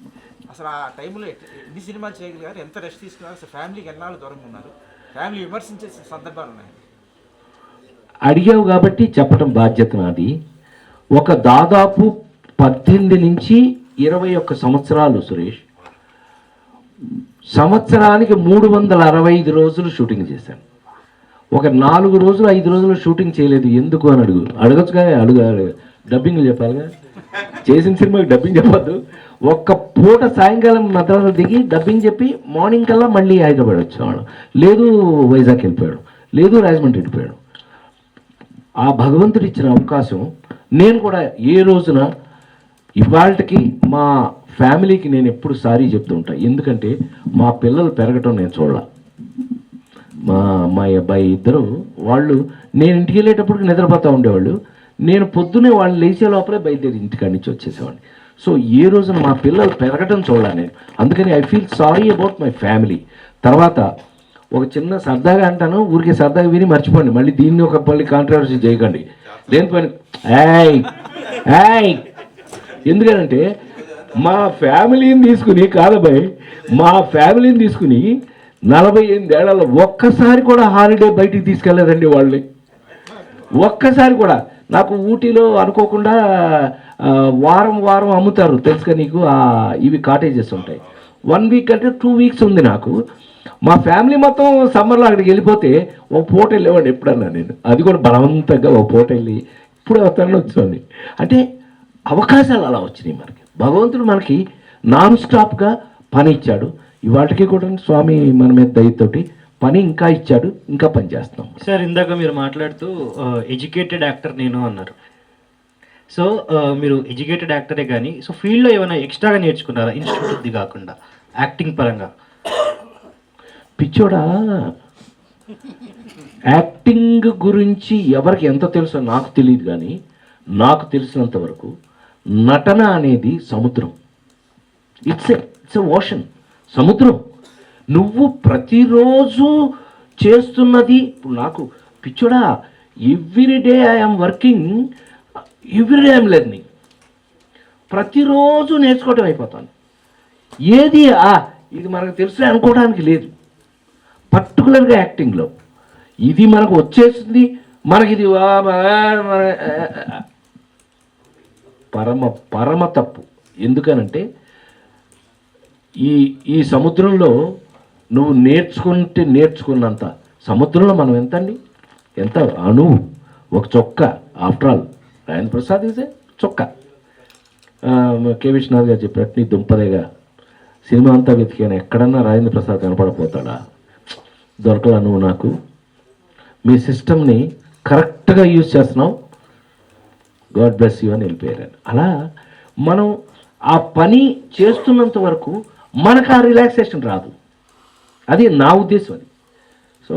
అసలు ఆ టైంలో ఎన్ని సినిమాలు చేయగలిగారు, ఎంత రెస్ట్ తీసుకున్నారు, అసలు ఫ్యామిలీకి ఎన్నాళ్ళు దూరంగా ఉన్నారు, ఫ్యామిలీ విమర్శించే సందర్భాలు ఉన్నాయి? అడిగావు కాబట్టి చెప్పడం బాధ్యత నాది. ఒక దాదాపు 18 నుంచి 21 సంవత్సరాలు సురేష్, సంవత్సరానికి 365 రోజులు షూటింగ్ చేశాను. ఒక 4 రోజులు 5 రోజులు షూటింగ్ చేయలేదు ఎందుకు అని అడగచ్చు కానీ డబ్బింగ్లు చెప్పాలిగా. చేసిన సినిమాకి డబ్బింగ్ చెప్పద్దు. ఒక్క పూట సాయంకాలం మద్రాసు దిగి డబ్బింగ్ చెప్పి మార్నింగ్ కల్లా మళ్ళీ హైదరాబాద్ వచ్చేవాడు, లేదు వైజాగ్ వెళ్ళిపోయాడు, లేదు రాజమండ్రి వెళ్ళిపోయాడు. ఆ భగవంతుడు ఇచ్చిన అవకాశం నేను కూడా ఏ రోజున ఇవాళకి మా ఫ్యామిలీకి నేను ఎప్పుడు సారీ చెప్తూ ఉంటాను. ఎందుకంటే మా పిల్లలు పెరగటం నేను చూడాల. మా అమ్మాయి అబ్బాయి ఇద్దరు వాళ్ళు నేను ఇంటికి వెళ్ళేటప్పటికి నిద్రపోతూ ఉండేవాళ్ళు, నేను పొద్దునే వాళ్ళు లేచే లోపలే బయలుదేరి ఇంటికాడి నుంచి వచ్చేసేవాడిని. సో ఏ రోజున మా పిల్లలు పెరగటం చూడాలి నేను. అందుకని I feel sorry about my family. తర్వాత ఒక చిన్న సరదాగా అంటాను, ఊరికే సరదాగా విని మర్చిపోండి, మళ్ళీ దీన్ని ఒక పల్లి కాంట్రవర్సీ చేయకండి దేని పని. ఎందుకంటే మా ఫ్యామిలీని తీసుకుని కాదబాయ్, మా ఫ్యామిలీని తీసుకుని 48 ఏళ్లలో ఒక్కసారి కూడా హాలిడే బయటికి తీసుకెళ్ళలేదండి వాళ్ళని. ఒక్కసారి కూడా. నాకు ఊటీలో అనుకోకుండా వారం వారం అమ్ముతారు తెలుసుగా నీకు, ఇవి కాటేజెస్ ఉంటాయి. 1 వీక్ అంటే 2 వీక్స్ ఉంది నాకు. మా ఫ్యామిలీ మొత్తం సమ్మర్లో అక్కడికి వెళ్ళిపోతే ఒక పూట వెళ్ళేవాడిని ఎప్పుడన్నా నేను. అది కూడా బలవంతంగా ఒక పూట వెళ్ళి ఇప్పుడు వస్తాను వచ్చేవాడిని. అంటే అవకాశాలు అలా వచ్చినాయి మనకి. భగవంతుడు మనకి నాన్ స్టాప్గా పని ఇచ్చాడు. ఇవాటికి కూడా స్వామి మన మీద దయతోటి పని ఇంకా ఇచ్చాడు, ఇంకా పని చేస్తున్నాం. సార్ ఇందాక మీరు మాట్లాడుతూ ఎడ్యుకేటెడ్ యాక్టర్ నేను అన్నారు. సో మీరు ఎడ్యుకేటెడ్ యాక్టరే కానీ సో ఫీల్డ్లో ఏమైనా ఎక్స్ట్రాగా నేర్చుకున్నారా ఇన్స్టిట్యూట్ది కాకుండా యాక్టింగ్ పరంగా? పిచ్చోడా, యాక్టింగ్ గురించి ఎవరికి ఎంత తెలుసో నాకు తెలియదు, కానీ నాకు తెలిసినంత వరకు నటన అనేది సముద్రం. ఇట్స్ ఎ ఓషన్, సముద్రం. నువ్వు ప్రతిరోజు చేస్తున్నది ఇప్పుడు నాకు పిచ్చోడా, everyday I'm working, everyday I'm learning. ప్రతిరోజు నేర్చుకోవటం అయిపోతాను. ఏది ఇది మనకు తెలుసు అనుకోవడానికి లేదు. పర్టికులర్గా యాక్టింగ్లో ఇది మనకు వచ్చేసింది, మనకి ఇది పరమ తప్పు. ఎందుకనంటే ఈ సముద్రంలో నువ్వు నేర్చుకున్నంత సముద్రంలో మనం ఎంత అణువు, ఒక చొక్క. After all Rajendra Prasad is a చొక్క. కె విశ్వనాథ్ గారు చెప్పినట్టు నీ దుంపదేగా సినిమా అంతా వెతికాను, ఎక్కడన్నా రాజేంద్ర ప్రసాద్ కనపడపోతాడా? దొరకలా. నువ్వు నాకు మీ సిస్టమ్ని కరెక్ట్గా యూజ్ చేస్తున్నావు, గాడ్ బ్లెస్ యూ అని వెళ్ళిపోయారు. అలా మనం ఆ పని చేస్తున్నంత వరకు మనకు ఆ రిలాక్సేషన్ రాదు. అది నా ఉద్దేశం. అది so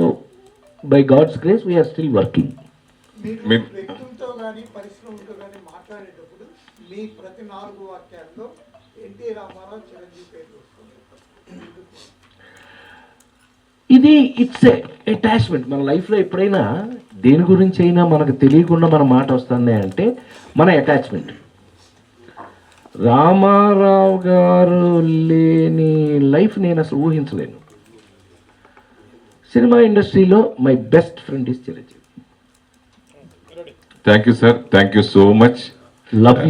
by God's grace we are still working. వ్యక్తులతో కానీ పరిశ్రమలతో కానీ మాట్లాడేటప్పుడు మీ ప్రతి 4 వాక్యాల్లో ఎన్టీ రామారావు, చిరంజీవి పేరు వస్తుంది. ఇది ఇట్స్ అటాచ్మెంట్. మన లైఫ్లో ఎప్పుడైనా దేని గురించి అయినా మనకు తెలియకుండా మన మాట వస్తుంది అంటే మన అటాచ్మెంట్. రామారావు గారు లేని లైఫ్ నేను అసలు ఊహించలేను. సినిమా ఇండస్ట్రీలో my best friend is Chiranjeevi. Thank you sir, thank you so much. Love you.